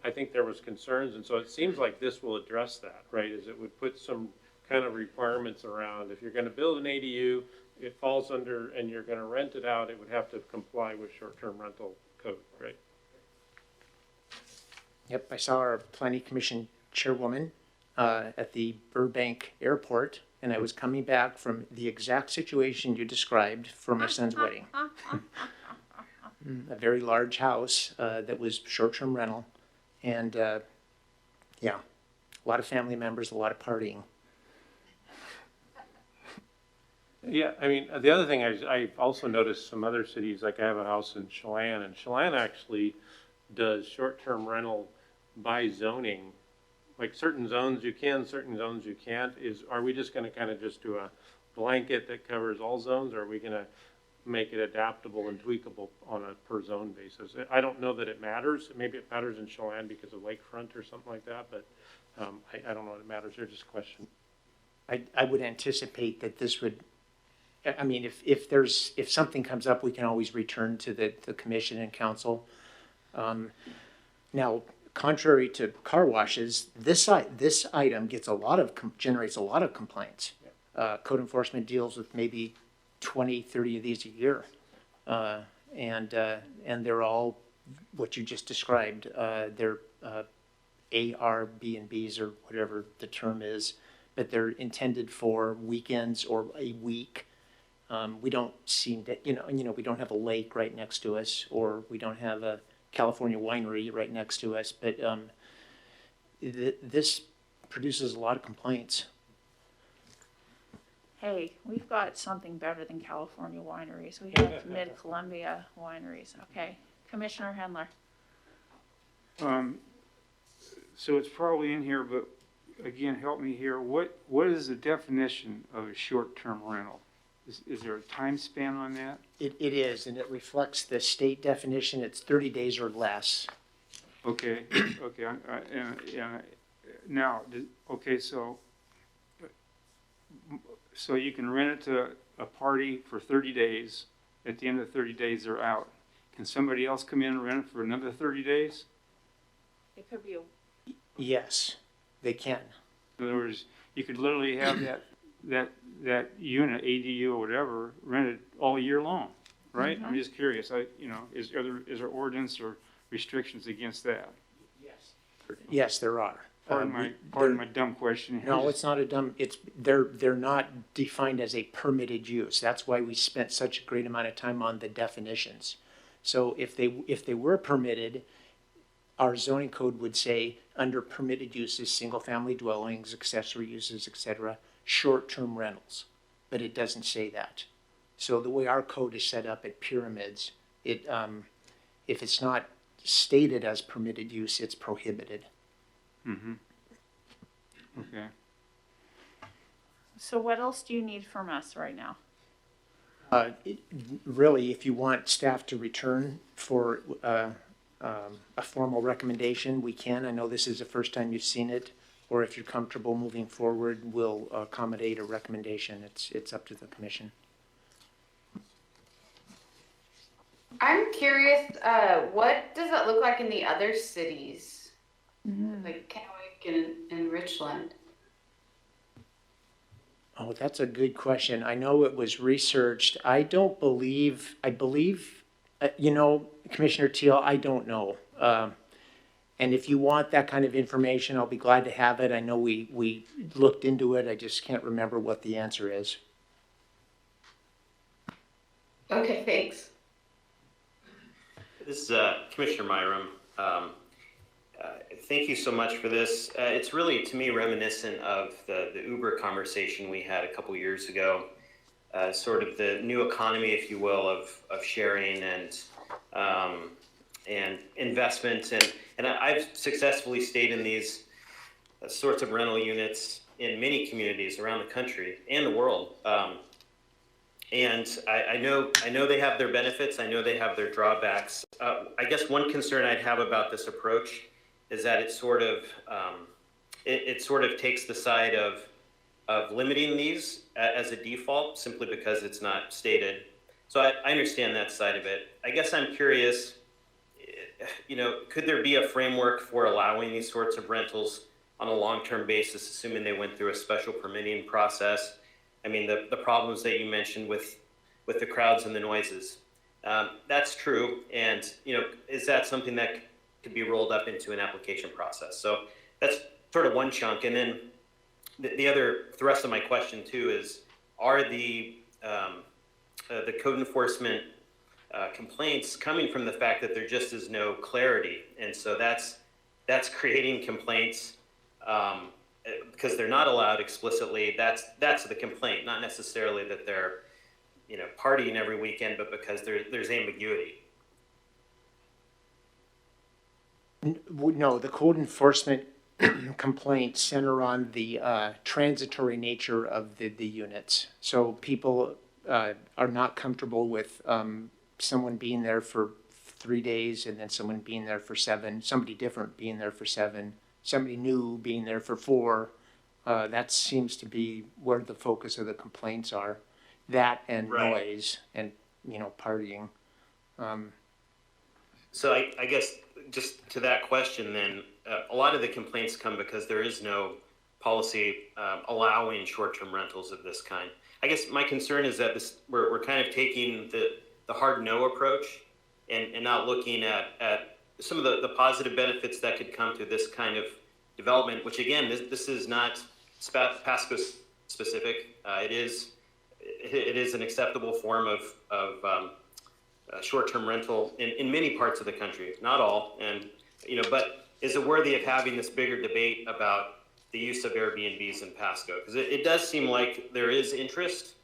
I think there was concerns. And so it seems like this will address that, right? Is it would put some kind of requirements around if you're going to build an ADU, it falls under, and you're going to rent it out, it would have to comply with short-term rental code, right? Yep, I saw our planning commission chairwoman at the Burbank airport, and I was coming back from the exact situation you described for my son's wedding. A very large house that was short-term rental, and yeah, a lot of family members, a lot of partying. Yeah, I mean, the other thing I also noticed some other cities, like I have a house in Chelan, and Chelan actually does short-term rental by zoning. Like certain zones you can, certain zones you can't. Are we just going to kind of just do a blanket that covers all zones, or are we going to make it adaptable and tweakable on a per zone basis? I don't know that it matters. Maybe it matters in Chelan because of lakefront or something like that, but I don't know that it matters. They're just a question. I would anticipate that this would, I mean, if something comes up, we can always return to the commission and council. Now, contrary to car washes, this item gets generates a lot of complaints. Code enforcement deals with maybe 20, 30 of these a year. And they're all what you just described. They're ARBs or whatever the term is, but they're intended for weekends or a week. We don't seem to, we don't have a lake right next to us, or we don't have a California winery right next to us, but this produces a lot of complaints. Hey, we've got something better than California wineries. We have Mid-Columbia wineries. Okay, Commissioner Hendler. So it's probably in here, but again, help me here. What is the definition of a short-term rental? Is there a time span on that? It is, and it reflects the state definition. It's 30 days or less. Okay, okay, now, okay, so you can rent it to a party for 30 days. At the end of 30 days, they're out. Can somebody else come in and rent it for another 30 days? It could be a Yes, they can. In other words, you could literally have that unit, ADU or whatever, rented all year long, right? I'm just curious. Is there ordinance or restrictions against that? Yes, there are. Pardon my dumb question. No, it's not a dumb, they're not defined as a permitted use. That's why we spent such a great amount of time on the definitions. So if they were permitted, our zoning code would say under permitted uses, single-family dwellings, accessory uses, etc., short-term rentals, but it doesn't say that. So the way our code is set up at Pyramids, if it's not stated as permitted use, it's prohibited. Mm-hmm. Okay. So what else do you need from us right now? Really, if you want staff to return for a formal recommendation, we can. I know this is the first time you've seen it, or if you're comfortable moving forward, we'll accommodate a recommendation. It's up to the commission. I'm curious, what does it look like in the other cities? Like Kennewick and Richland? Oh, that's a good question. I know it was researched. I believe, Commissioner Teal, I don't know. And if you want that kind of information, I'll be glad to have it. I know we looked into it. I just can't remember what the answer is. Okay, thanks. This is Commissioner Myram. Thank you so much for this. It's really, to me, reminiscent of the Uber conversation we had a couple years ago. Sort of the new economy, if you will, of sharing and investment. And I've successfully stayed in these sorts of rental units in many communities around the country and the world. And I know they have their benefits. I know they have their drawbacks. I guess one concern I'd have about this approach is that it sort of takes the side of limiting these as a default simply because it's not stated. So I understand that side of it. I guess I'm curious, could there be a framework for allowing these sorts of rentals on a long-term basis, assuming they went through a special permitting process? I mean, the problems that you mentioned with the crowds and the noises, that's true. And, is that something that could be rolled up into an application process? So that's sort of one chunk. And then the other thrust of my question too is, are the code enforcement complaints coming from the fact that there just is no clarity? And so that's creating complaints because they're not allowed explicitly. That's the complaint, not necessarily that they're partying every weekend, but because there's ambiguity. No, the code enforcement complaints center on the transitory nature of the units. So people are not comfortable with someone being there for 3 days and then someone being there for 7, somebody different being there for 7, somebody new being there for 4. That seems to be where the focus of the complaints are. That and Right. noise and, partying. So I guess just to that question then, a lot of the complaints come because there is no policy allowing short-term rentals of this kind. I guess my concern is that we're kind of taking the hard no approach and not looking at some of the positive benefits that could come to this kind of development, which again, this is not Pasco specific. It is an acceptable form of short-term rental in many parts of the country, not all. And, but is it worthy of having this bigger debate about the use of Airbnbs in Pasco? Because it does seem like there is interest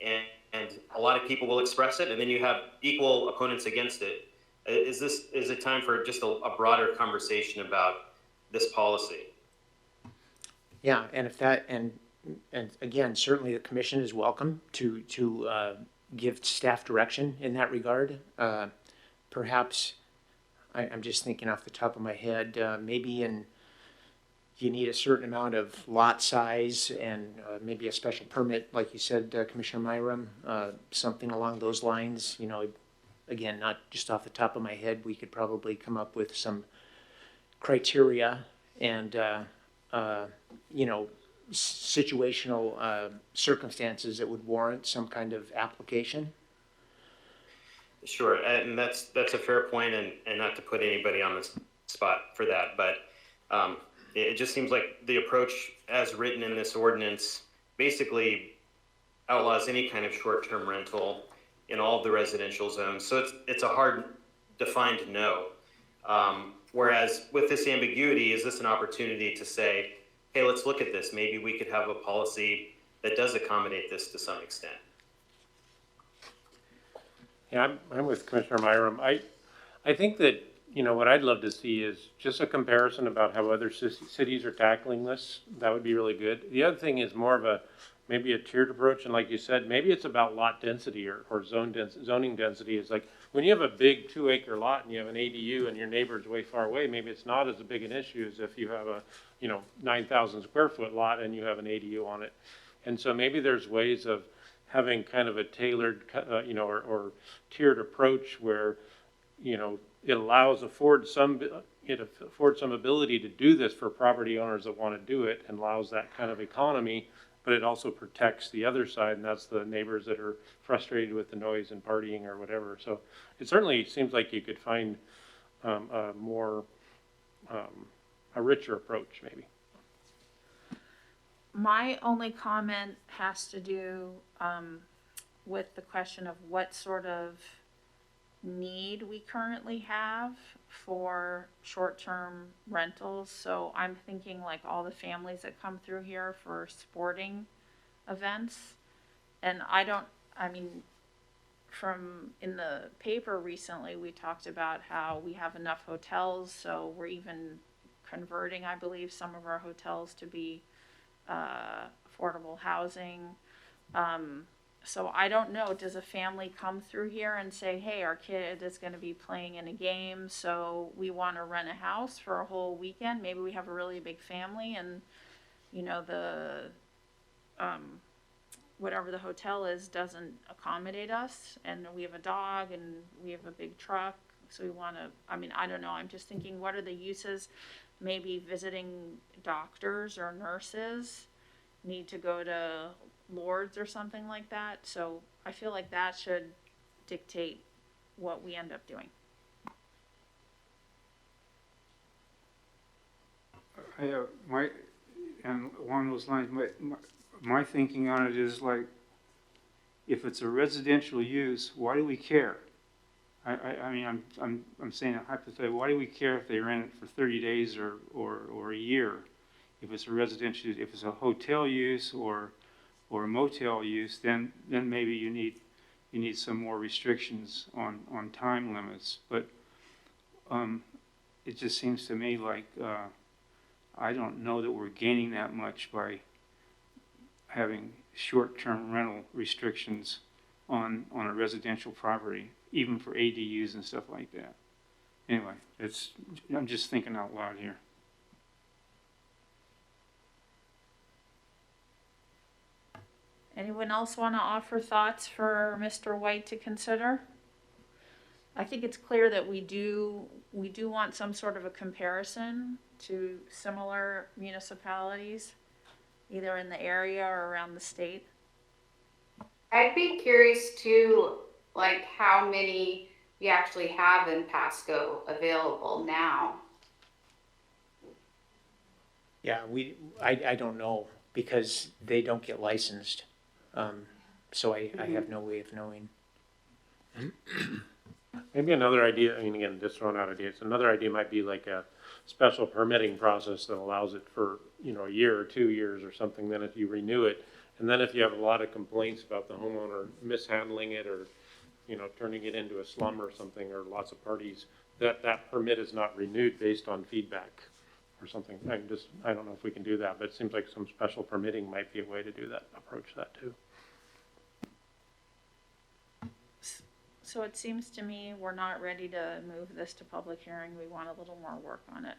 and a lot of people will express it, and then you have equal opponents against it. Is it time for just a broader conversation about this policy? Yeah, and if that, and again, certainly the commission is welcome to give staff direction in that regard. Perhaps, I'm just thinking off the top of my head, maybe you need a certain amount of lot size and maybe a special permit, like you said, Commissioner Myram, something along those lines. Again, not just off the top of my head, we could probably come up with some criteria and, situational circumstances that would warrant some kind of application. Sure, and that's a fair point, and not to put anybody on the spot for that, but it just seems like the approach as written in this ordinance basically outlaws any kind of short-term rental in all of the residential zones. So it's a hard defined no. Whereas with this ambiguity, is this an opportunity to say, hey, let's look at this. Maybe we could have a policy that does accommodate this to some extent. Yeah, I'm with Commissioner Myram. I think that, what I'd love to see is just a comparison about how other cities are tackling this. That would be really good. The other thing is more of maybe a tiered approach. And like you said, maybe it's about lot density or zoning density. It's like when you have a big 2-acre lot and you have an ADU and your neighbor's way far away, maybe it's not as big an issue as if you have a, 9,000 square foot lot and you have an ADU on it. And so maybe there's ways of having kind of a tailored, or tiered approach where, it affords some ability to do this for property owners that want to do it and allows that kind of economy, but it also protects the other side, and that's the neighbors that are frustrated with the noise and partying or whatever. So it certainly seems like you could find a richer approach maybe. My only comment has to do with the question of what sort of need we currently have for short-term rentals. So I'm thinking like all the families that come through here for sporting events. And from in the paper recently, we talked about how we have enough hotels, so we're even converting, I believe, some of our hotels to be affordable housing. So I don't know, does a family come through here and say, hey, our kid is going to be playing in a game, so we want to rent a house for a whole weekend? Maybe we have a really big family and, the whatever the hotel is doesn't accommodate us, and we have a dog and we have a big truck, so we want to, I don't know, I'm just thinking, what are the uses? Maybe visiting doctors or nurses need to go to Lord's or something like that. So I feel like that should dictate what we end up doing. And along those lines, my thinking on it is like, if it's a residential use, why do we care? I'm saying a hypothetical. Why do we care if they rent it for 30 days or a year? If it's a residential use, if it's a hotel use or a motel use, then maybe you need some more restrictions on time limits. But it just seems to me like I don't know that we're gaining that much by having short-term rental restrictions on a residential property, even for ADUs and stuff like that. Anyway, I'm just thinking out loud here. Anyone else want to offer thoughts for Mr. White to consider? I think it's clear that we do want some sort of a comparison to similar municipalities, either in the area or around the state. I'd be curious too, like how many you actually have in Pasco available now. Yeah, I don't know because they don't get licensed. So I have no way of knowing. Maybe another idea, I mean, again, just throwing out ideas, another idea might be like a special permitting process that allows it for, a year or 2 years or something, then if you renew it, and then if you have a lot of complaints about the homeowner mishandling it or, turning it into a slum or something, or lots of parties, that permit is not renewed based on feedback or something. I don't know if we can do that, but it seems like some special permitting might be a way to do that, approach that too. So it seems to me we're not ready to move this to public hearing. We want a little more work on it.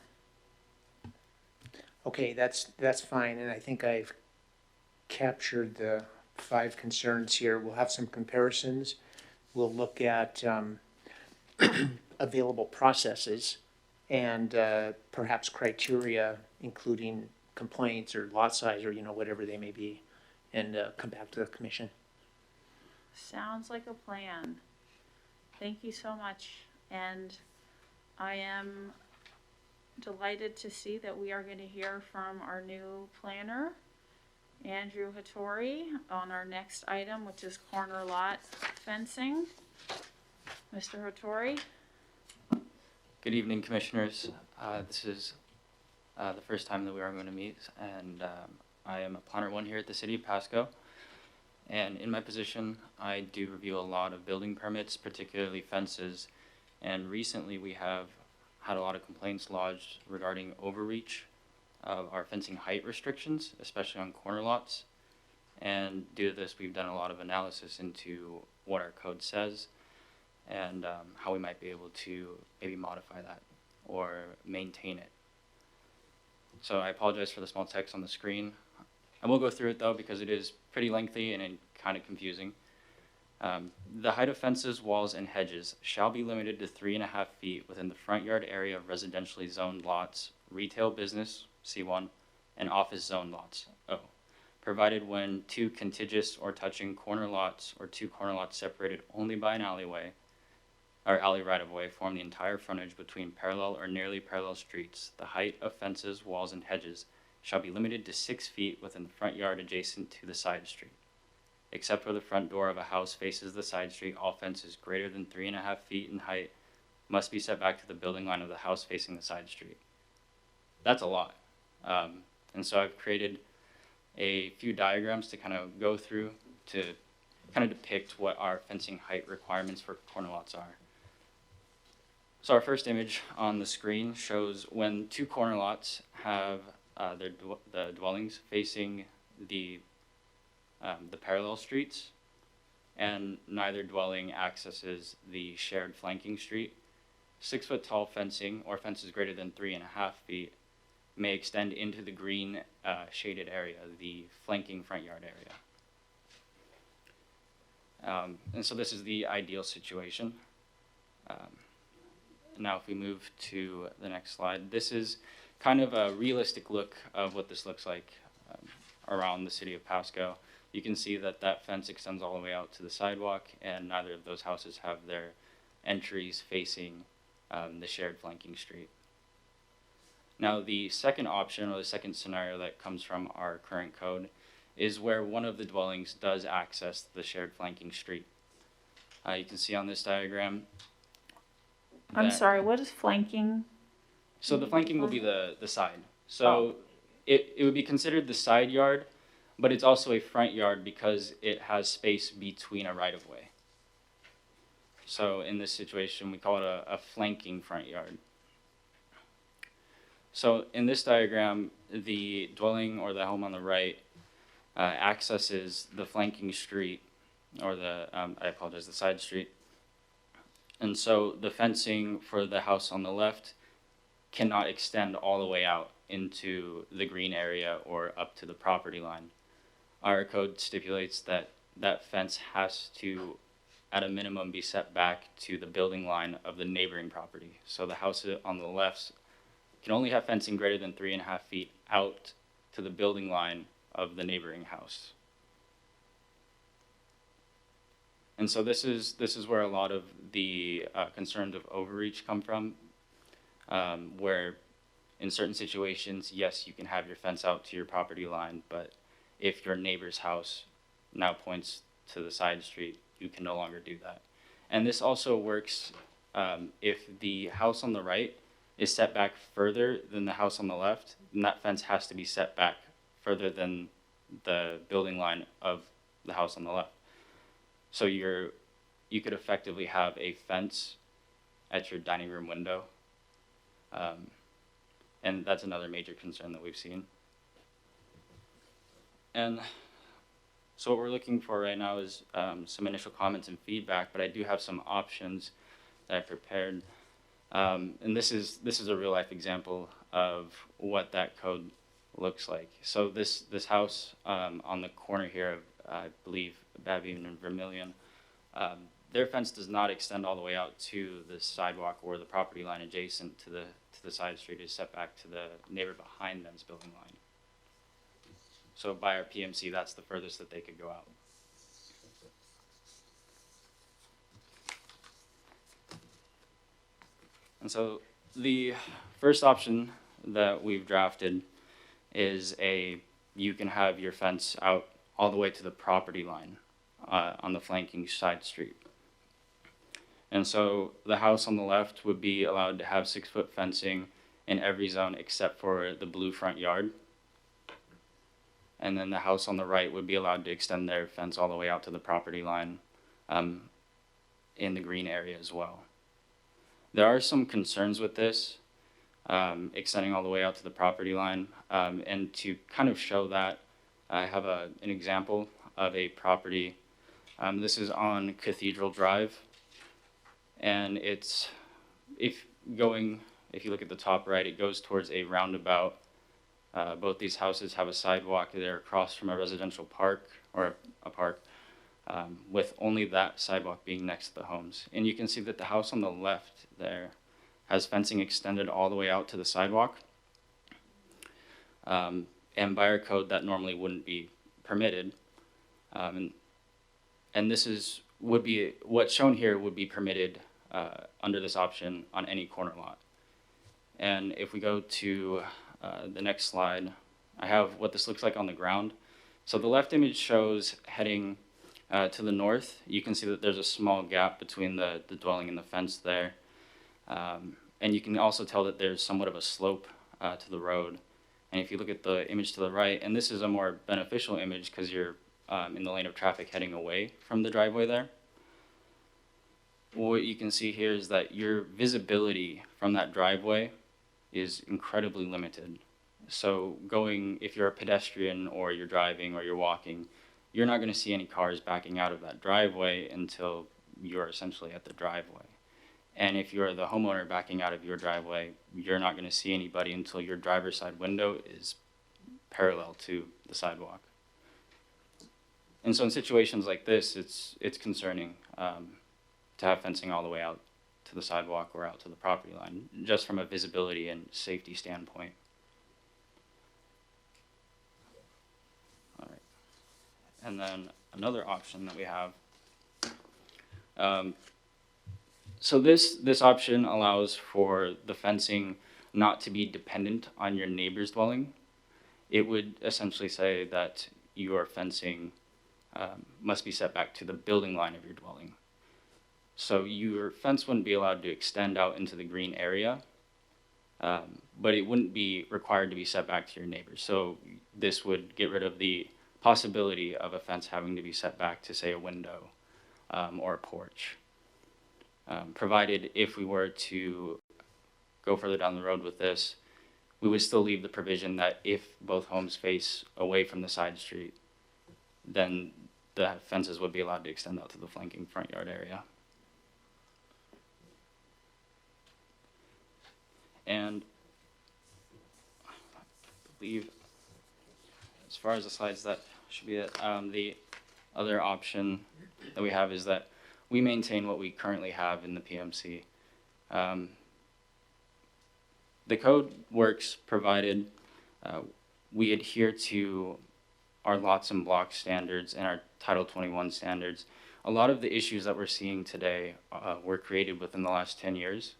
Okay, that's fine, and I think I've captured the 5 concerns here. We'll have some comparisons. We'll look at available processes and perhaps criteria, including complaints or lot size or, whatever they may be, and come back to the commission. Sounds like a plan. Thank you so much. And I am delighted to see that we are going to hear from our new planner, Andrew Hattori, on our next item, which is corner lot fencing. Mr. Hattori? Good evening, Commissioners. This is the first time that we are going to meet, and I am a planner 1 here at the City of Pasco. And in my position, I do review a lot of building permits, particularly fences. And recently we have had a lot of complaints lodged regarding overreach of our fencing height restrictions, especially on corner lots. And due to this, we've done a lot of analysis into what our code says and how we might be able to maybe modify that or maintain it. So I apologize for the small text on the screen. I will go through it though because it is pretty lengthy and kind of confusing. The height of fences, walls, and hedges shall be limited to 3.5 feet within the front yard area of residentially zoned lots, retail business, C1, and office zone lots, O, provided when 2 contiguous or touching corner lots or 2 corner lots separated only by an alleyway or alley right-of-way form the entire frontage between parallel or nearly parallel streets. The height of fences, walls, and hedges shall be limited to 6 feet within the front yard adjacent to the side street. Except where the front door of a house faces the side street, all fences greater than 3.5 feet in height must be set back to the building line of the house facing the side street. That's a lot. And so I've created a few diagrams to kind of go through to kind of depict what our fencing height requirements for corner lots are. So our first image on the screen shows when 2 corner lots have the dwellings facing the parallel streets, and neither dwelling accesses the shared flanking street. 6-foot tall fencing or fences greater than 3.5 feet may extend into the green shaded area, the flanking front yard area. And so this is the ideal situation. Now if we move to the next slide, this is kind of a realistic look of what this looks like around the city of Pasco. You can see that that fence extends all the way out to the sidewalk, and neither of those houses have their entries facing the shared flanking street. Now the second option, or the second scenario that comes from our current code, is where one of the dwellings does access the shared flanking street. You can see on this diagram. I'm sorry, what is flanking? So the flanking will be the side. So it would be considered the side yard, but it's also a front yard because it has space between a right-of-way. So in this situation, we call it a flanking front yard. So in this diagram, the dwelling or the home on the right accesses the flanking street, or the side street. And so the fencing for the house on the left cannot extend all the way out into the green area or up to the property line. Our code stipulates that that fence has to at a minimum be set back to the building line of the neighboring property. So the house on the left can only have fencing greater than 3.5 feet out to the building line of the neighboring house. And so this is where a lot of the concerns of overreach come from, where in certain situations, yes, you can have your fence out to your property line, but if your neighbor's house now points to the side street, you can no longer do that. And this also works if the house on the right is set back further than the house on the left, then that fence has to be set back further than the building line of the house on the left. So you could effectively have a fence at your dining room window. And that's another major concern that we've seen. And so what we're looking for right now is some initial comments and feedback, but I do have some options that I prepared. And this is a real life example of what that code looks like. So this house on the corner here of, I believe, Babine and Vermilion, their fence does not extend all the way out to the sidewalk or the property line adjacent to the side street. Is set back to the neighbor behind them's building line. So by our PMC, that's the furthest that they could go out. And so the first option that we've drafted is you can have your fence out all the way to the property line on the flanking side street. And so the house on the left would be allowed to have 6-foot fencing in every zone except for the blue front yard. And then the house on the right would be allowed to extend their fence all the way out to the property line in the green area as well. There are some concerns with this, extending all the way out to the property line. And to kind of show that, I have an example of a property. This is on Cathedral Drive. And it's, if you look at the top right, it goes towards a roundabout. Both these houses have a sidewalk. They're across from a residential park, or a park, with only that sidewalk being next to the homes. And you can see that the house on the left there has fencing extended all the way out to the sidewalk. And by our code, that normally wouldn't be permitted. And this would be, what's shown here would be permitted under this option on any corner lot. And if we go to the next slide, I have what this looks like on the ground. So the left image shows heading to the north. You can see that there's a small gap between the dwelling and the fence there. And you can also tell that there's somewhat of a slope to the road. And if you look at the image to the right, and this is a more beneficial image because you're in the lane of traffic heading away from the driveway there. What you can see here is that your visibility from that driveway is incredibly limited. So if you're a pedestrian or you're driving or you're walking, you're not going to see any cars backing out of that driveway until you're essentially at the driveway. And if you're the homeowner backing out of your driveway, you're not going to see anybody until your driver's side window is parallel to the sidewalk. And so in situations like this, it's concerning to have fencing all the way out to the sidewalk or out to the property line, just from a visibility and safety standpoint. All right. And then another option that we have. So this option allows for the fencing not to be dependent on your neighbor's dwelling. It would essentially say that your fencing must be set back to the building line of your dwelling. So your fence wouldn't be allowed to extend out into the green area, but it wouldn't be required to be set back to your neighbor. So this would get rid of the possibility of a fence having to be set back to, say, a window or a porch. Provided if we were to go further down the road with this, we would still leave the provision that if both homes face away from the side street, then the fences would be allowed to extend out to the flanking front yard area. And I believe, as far as the slides, that should be it. The other option that we have is that we maintain what we currently have in the PMC. The code works provided we adhere to our lots and blocks standards and our Title 21 standards. A lot of the issues that we're seeing today were created within the last 10 years,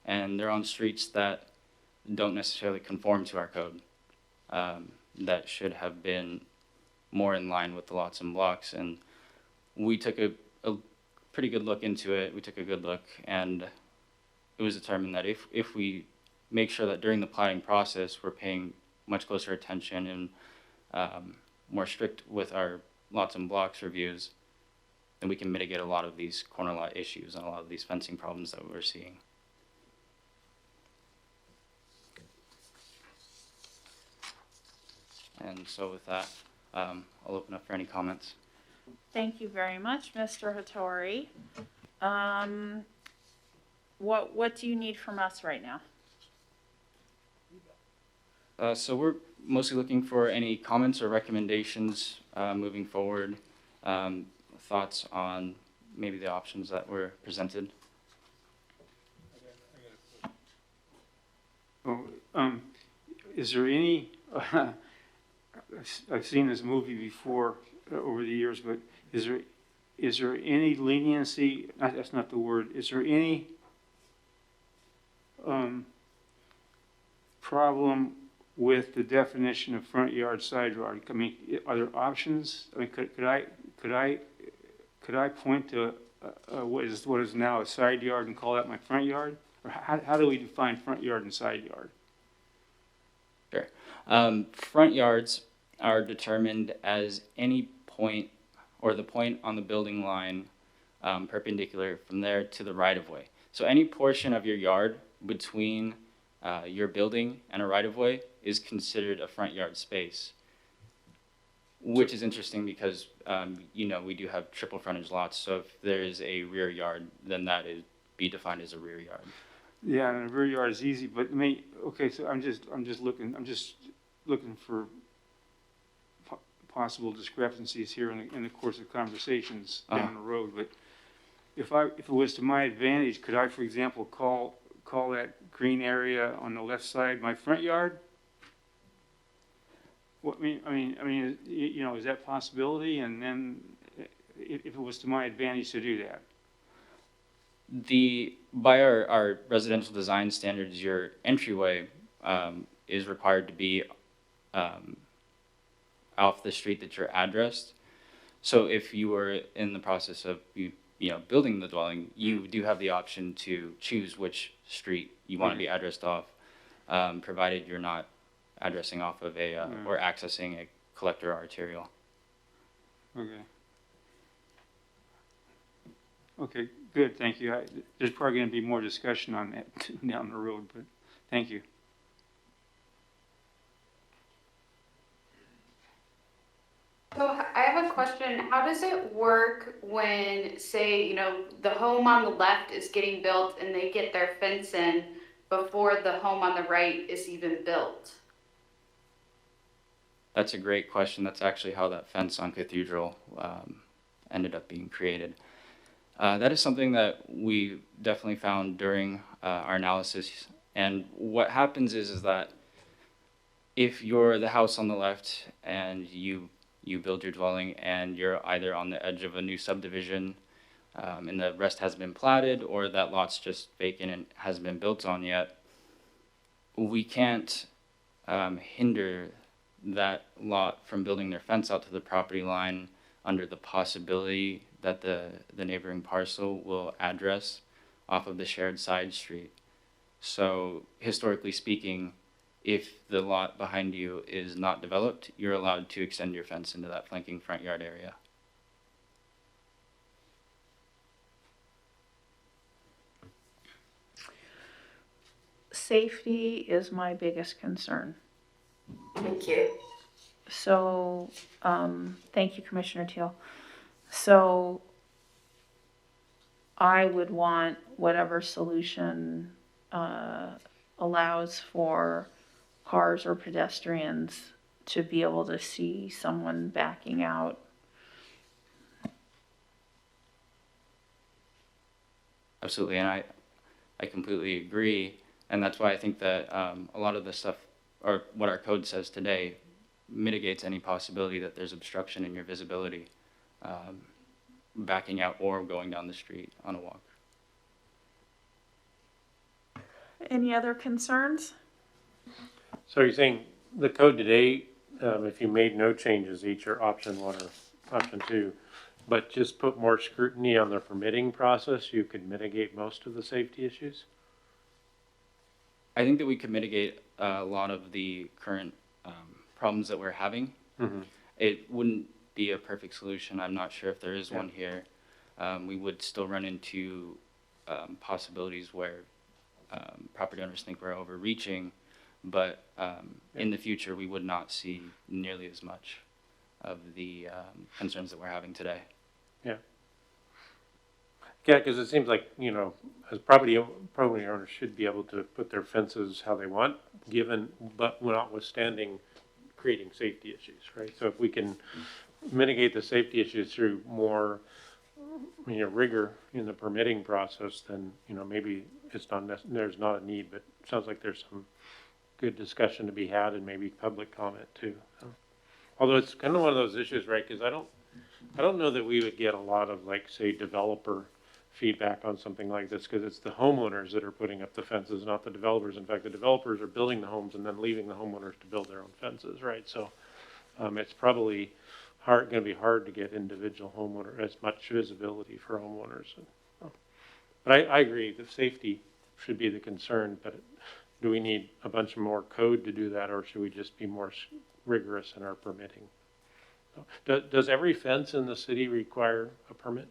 and they're on streets that don't necessarily conform to our code, that should have been more in line with the lots and blocks. And we took a pretty good look into it. We took a good look, and it was determined that if we make sure that during the planning process we're paying much closer attention and more strict with our lots and blocks reviews, then we can mitigate a lot of these corner lot issues and a lot of these fencing problems that we're seeing. And so with that, I'll open up for any comments. Thank you very much, Mr. Hattori. What do you need from us right now? So we're mostly looking for any comments or recommendations moving forward, thoughts on maybe the options that were presented. Is there any, I've seen this movie before over the years, but is there any leniency, that's not the word, is there any problem with the definition of front yard, side yard? I mean, are there options? I mean, could I point to what is now a side yard and call that my front yard? Or how do we define front yard and side yard? Sure. Front yards are determined as any point or the point on the building line perpendicular from there to the right-of-way. So any portion of your yard between your building and a right-of-way is considered a front yard space, which is interesting because, you know, we do have triple frontage lots. So if there is a rear yard, then that is be defined as a rear yard. Yeah, and a rear yard is easy, but I mean, okay, so I'm just looking for possible discrepancies here in the course of conversations down the road. But if it was to my advantage, could I, for example, call that green area on the left side my front yard? What, I mean, you know, is that a possibility? And then, if it was to my advantage to do that. By our residential design standards, your entryway is required to be off the street that you're addressed. So if you were in the process of you know building the dwelling, you do have the option to choose which street you want to be addressed off, provided you're not addressing off of a or accessing a collector arterial. Okay. Okay, good, thank you. There's probably going to be more discussion on that down the road, but thank you. So I have a question. How does it work when, say, you know, the home on the left is getting built and they get their fence in before the home on the right is even built? That's a great question. That's actually how that fence on Cathedral ended up being created. That is something that we definitely found during our analysis. And what happens is that if you're the house on the left and you build your dwelling and you're either on the edge of a new subdivision and the rest hasn't been platted, or that lot's just vacant and hasn't been built on yet, we can't hinder that lot from building their fence out to the property line under the possibility that the neighboring parcel will address off of the shared side street. So historically speaking, if the lot behind you is not developed, you're allowed to extend your fence into that flanking front yard area. Safety is my biggest concern. Thank you. So, thank you, Commissioner Teal. So, I would want whatever solution allows for cars or pedestrians to be able to see someone backing out. Absolutely, and I completely agree, and that's why I think that a lot of the stuff, or what our code says today, mitigates any possibility that there's obstruction in your visibility, backing out or going down the street on a walk. Any other concerns? So you're saying the code today, if you made no changes, each are option 1 or option 2, but just put more scrutiny on the permitting process, you could mitigate most of the safety issues? I think that we could mitigate a lot of the current problems that we're having. Mm-hmm. It wouldn't be a perfect solution. I'm not sure if there is one here. We would still run into possibilities where property owners think we're overreaching, but in the future we would not see nearly as much of the concerns that we're having today. Yeah, because it seems like, you know, as property owners should be able to put their fences how they want, but notwithstanding creating safety issues, right? So if we can mitigate the safety issues through more, you know, rigor in the permitting process, then, you know, maybe there's not a need, but it sounds like there's some good discussion to be had and maybe public comment too. So, although it's kind of one of those issues, right? Because I don't know that we would get a lot of, like, say, developer feedback on something like this, because it's the homeowners that are putting up the fences, not the developers. In fact, the developers are building the homes and then leaving the homeowners to build their own fences, right? So it's probably going to be hard to get individual homeowner as much visibility for homeowners. But I agree, the safety should be the concern, but do we need a bunch more code to do that, or should we just be more rigorous in our permitting? Does every fence in the city require a permit?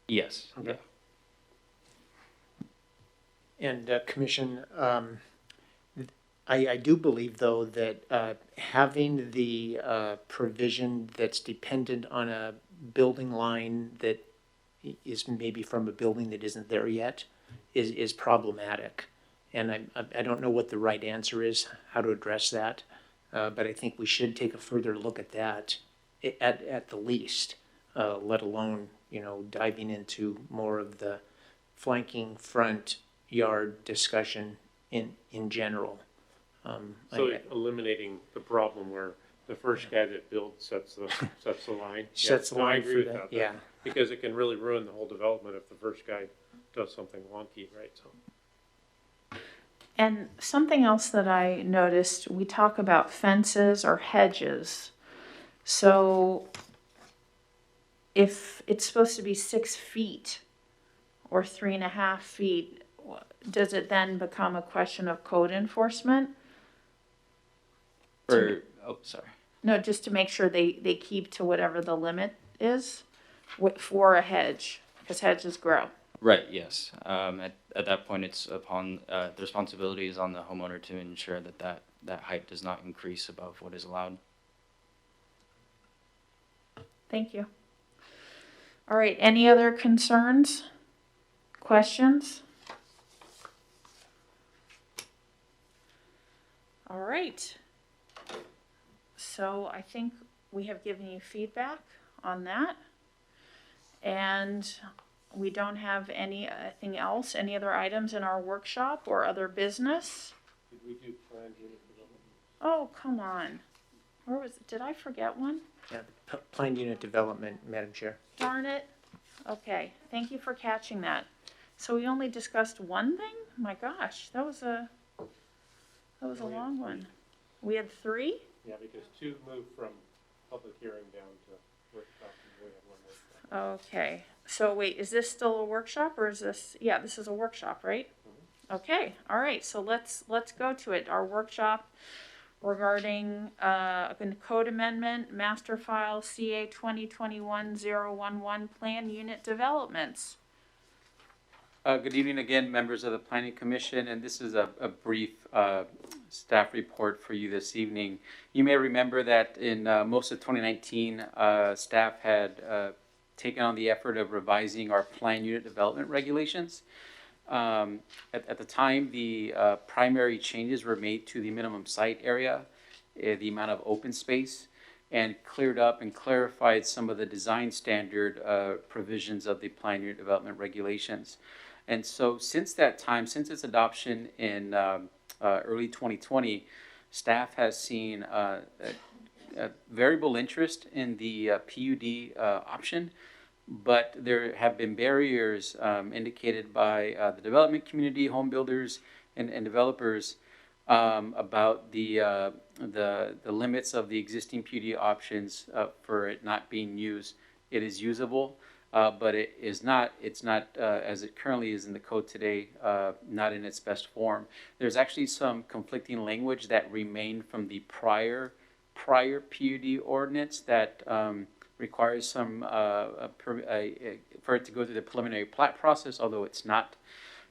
Yes. Okay. Yeah. And Commission, I do believe, though, that having the provision that's dependent on a building line that is maybe from a building that isn't there yet is problematic. And I don't know what the right answer is, how to address that, but I think we should take a further look at that at the least, let alone, you know, diving into more of the flanking front yard discussion in general. Eliminating the problem where the first guy that builds sets the line. Sets the line I agree for with that, that. yeah. Because it can really ruin the whole development if the first guy does something wonky, right? So. And something else that I noticed, we talk about fences or hedges. So if it's supposed to be 6 feet or 3.5 feet, does it then become a question of code enforcement? Oh, sorry. No, just to make sure they keep to whatever the limit is for a hedge, because hedges grow. Right, yes. At that point, it's upon, the responsibility is on the homeowner to ensure that height does not increase above what is allowed. Thank you. All right, any other concerns, questions? All right. So I think we have given you feedback on that. And we don't have anything else, any other items in our workshop or other business? Did we do planned unit development? Oh, come on. Where was it? Did I forget one? Yeah, the planned unit development, Madam Chair. Darn it. Okay, thank you for catching that. So we only discussed one thing? My gosh, that was a long one. We had 3? Yeah, because 2 moved from public hearing down to workshop, and we had 1 workshop. Okay, so wait, is this still a workshop or is this, yeah, this is a workshop, right? Mm-hmm. Okay, all right, so let's go to it. Our workshop regarding a code amendment, master file CA 2021-011 plan unit developments. Good evening again, members of the Planning Commission, and this is a brief staff report for you this evening. You may remember that in most of 2019, staff had taken on the effort of revising our plan unit development regulations. At the time, the primary changes were made to the minimum site area, the amount of open space, and cleared up and clarified some of the design standard provisions of the plan unit development regulations. And so since that time, since its adoption in early 2020, staff has seen a variable interest in the PUD option, but there have been barriers indicated by the development community, home builders, and developers about the limits of the existing PUD options for it not being used. It is usable, but it's not as it currently is in the code today, not in its best form. There's actually some conflicting language that remained from the prior PUD ordinance that requires some for it to go through the preliminary plat process, although it's not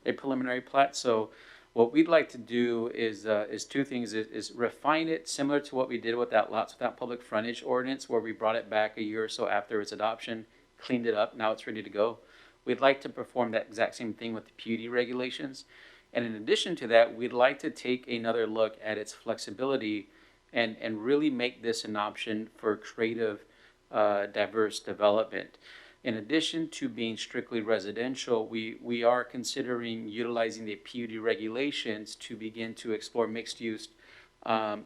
a preliminary plat. So what we'd like to do is two things: is refine it similar to what we did with that lots without public frontage ordinance, where we brought it back a year or so after its adoption, cleaned it up, now it's ready to go. We'd like to perform that exact same thing with the PUD regulations. And in addition to that, we'd like to take another look at its flexibility and really make this an option for creative, diverse development. In addition to being strictly residential, we are considering utilizing the PUD regulations to begin to explore mixed-use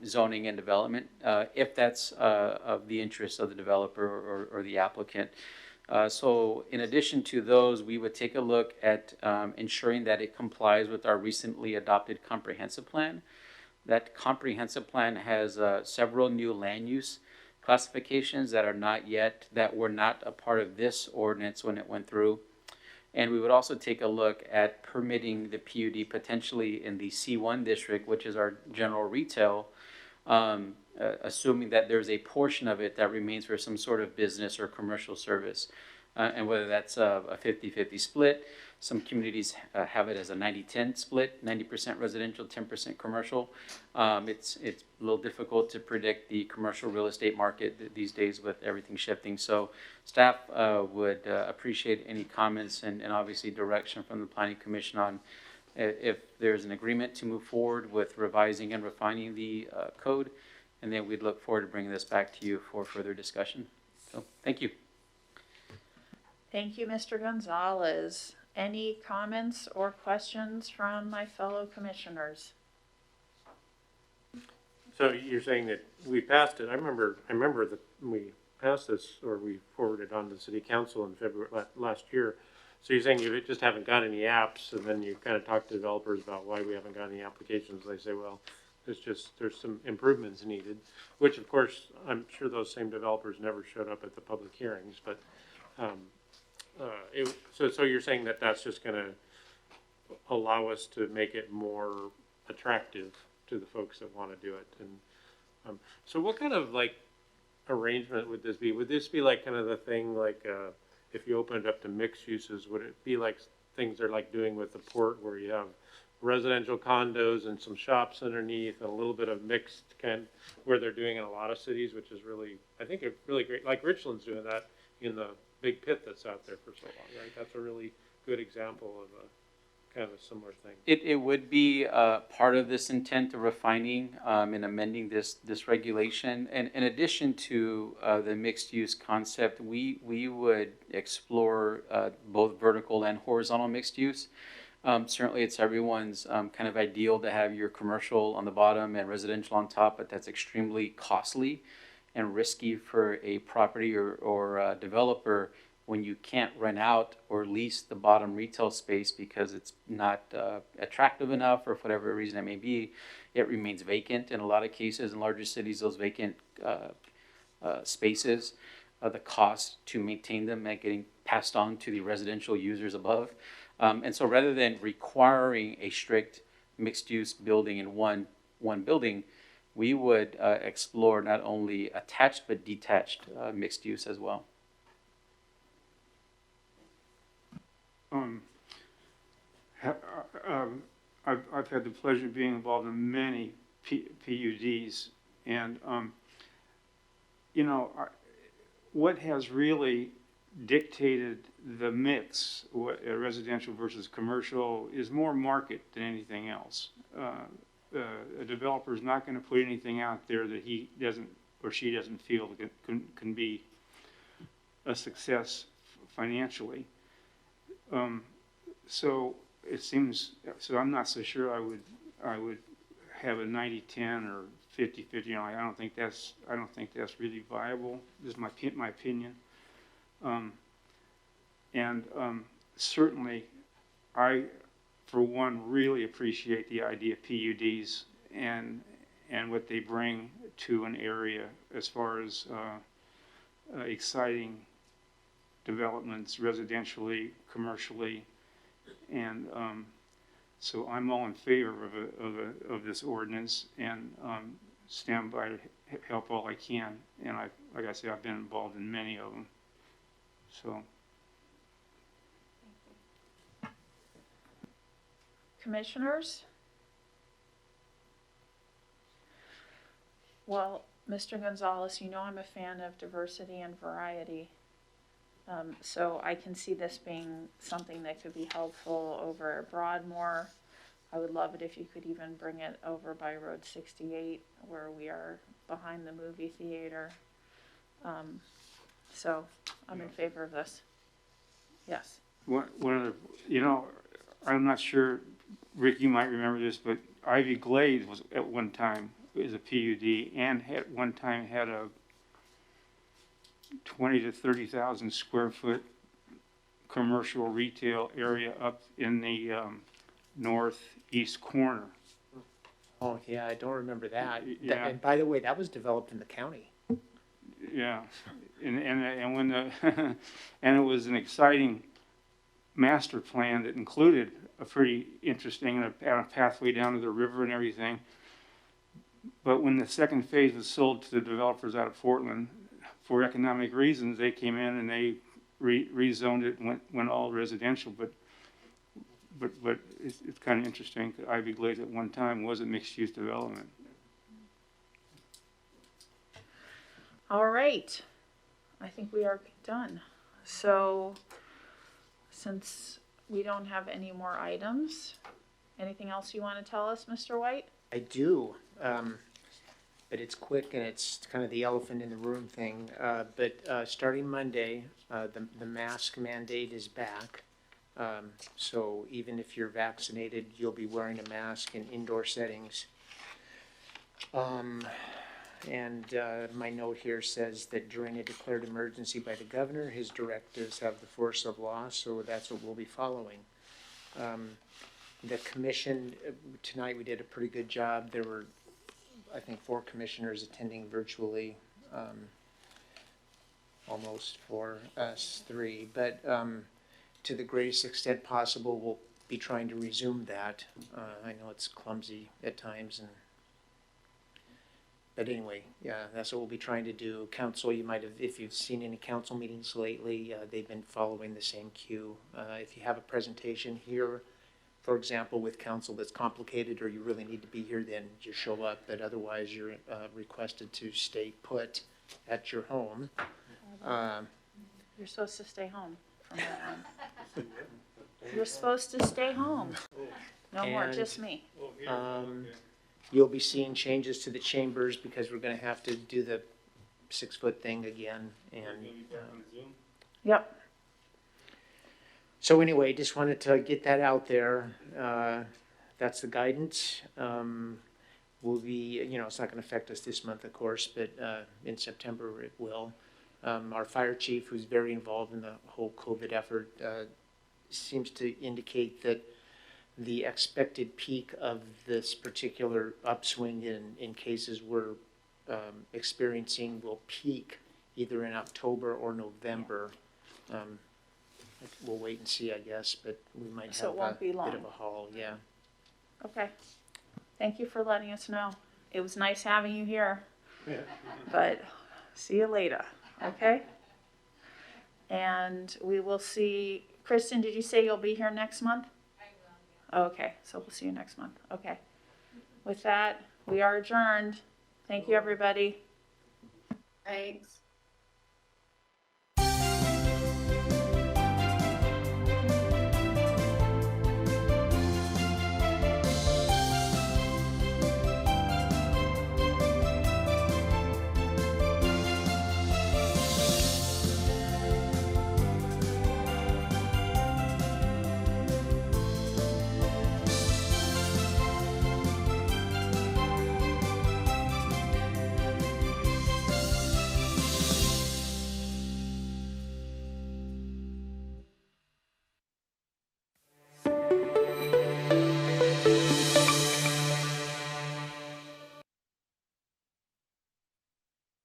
zoning and development, if that's of the interest of the developer or the applicant. So in addition to those, we would take a look at ensuring that it complies with our recently adopted comprehensive plan. That comprehensive plan has several new land use classifications that were not a part of this ordinance when it went through. And we would also take a look at permitting the PUD potentially in the C1 district, which is our general retail, assuming that there's a portion of it that remains for some sort of business or commercial service. And whether that's a 50-50 split. Some communities have it as a 90-10 split, 90% residential, 10% commercial. It's a little difficult to predict the commercial real estate market these days with everything shifting. So staff would appreciate any comments and obviously direction from the Planning Commission on if there's an agreement to move forward with revising and refining the code. And then we'd look forward to bringing this back to you for further discussion. So thank you. Thank you, Mr. Gonzalez. Any comments or questions from my fellow commissioners? So you're saying that we passed it. I remember that we passed this, or we forwarded on to the city council in February last year. So you're saying you just haven't got any apps, and then you kind of talk to developers about why we haven't got any applications. They say, well, there's some improvements needed, which of course I'm sure those same developers never showed up at the public hearings, but so you're saying that that's just going to allow us to make it more attractive to the folks that want to do it. And so what kind of like arrangement would this be? Would this be like kind of the thing like if you opened it up to mixed uses, would it be like things they're like doing with the port where you have residential condos and some shops underneath and a little bit of mixed kind where they're doing in a lot of cities, which is really, I think, a really great, like Richland's doing that in the big pit that's out there for so long, right? That's a really good example of a kind of a similar thing. It would be part of this intent of refining and amending this regulation. And in addition to the mixed use concept, we would explore both vertical and horizontal mixed use. Certainly it's everyone's kind of ideal to have your commercial on the bottom and residential on top, but that's extremely costly and risky for a property or a developer when you can't rent out or lease the bottom retail space because it's not attractive enough, or for whatever reason it may be, it remains vacant. In a lot of cases in larger cities, those vacant spaces, the cost to maintain them and getting passed on to the residential users above. And so rather than requiring a strict mixed-use building in one building, we would explore not only attached but detached mixed use as well. I've had the pleasure of being involved in many PUDs, and what has really dictated the mix, residential versus commercial, is more market than anything else. A developer is not going to put anything out there that he doesn't where she doesn't feel it can be a success financially. So it seems, so I'm not so sure I would have a 90-10 or 50-50. You know, I don't think that's really viable. This is my opinion. Certainly, I, for one, really appreciate the idea of PUDs and what they bring to an area as far as exciting developments residentially, commercially, and so I'm all in favor of this ordinance and stand by to help all I can. And like I say, I've been involved in many of them. So. Commissioners? Well, Mr. Gonzalez, you know I'm a fan of diversity and variety. So I can see this being something that could be helpful over at Broadmoor. I would love it if you could even bring it over by Road 68 where we are behind the movie theater. So I'm in favor of this. Yes. One of the, you know, I'm not sure, Rick, you might remember this, but Ivy Glade was at one time is a PUD and at one time had a 20 to 30,000 square foot commercial retail area up in the northeast corner. Oh, yeah, I don't remember that. Yeah. And by the way, that was developed in the county. Yeah, and when the and it was an exciting master plan that included a pretty interesting a pathway down to the river and everything. But when the second phase was sold to the developers out of Portland, for economic reasons, they came in and they rezoned it and went all residential. But it's kind of interesting. Ivy Glade at one time was a mixed-use development. All right. I think we are done. So since we don't have any more items, anything else you want to tell us, Mr. White? I do, but it's quick and it's kind of the elephant in the room thing. But starting Monday, the mask mandate is back. So even if you're vaccinated, you'll be wearing a mask in indoor settings. And my note here says that during a declared emergency by the governor, his directives have the force of law, so that's what we'll be following. The commission, tonight we did a pretty good job. There were, I think, 4 commissioners attending virtually, almost for us 3. But to the greatest extent possible, we'll be trying to resume that. I know it's clumsy at times, but anyway, yeah, that's what we'll be trying to do. Council, you might have, if you've seen any council meetings lately, they've been following the same cue. If you have a presentation here, for example, with council that's complicated or you really need to be here, then just show up. But otherwise, you're requested to stay put at your home. You're supposed to stay home from that on. You're supposed to stay home. No more, just me. You'll be seeing changes to the chambers because we're going to have to do the 6-foot thing again. And Yep. so anyway, just wanted to get that out there. That's the guidance. We'll be, you know, it's not going to affect us this month, of course, but in September it will. Our fire chief, who's very involved in the whole COVID effort, seems to indicate that the expected peak of this particular upswing in cases we're experiencing will peak either in October or November. We'll wait and see, I guess, but we might So have it won't a be long. bit of a haul, yeah. Okay. Thank you for letting us know. It was nice having you here. But see you later, okay? And we will see, Kristen, did you say you'll be here next month? Okay, so we'll see you next month. Okay. With that, we are adjourned. Thank you, everybody. Thanks.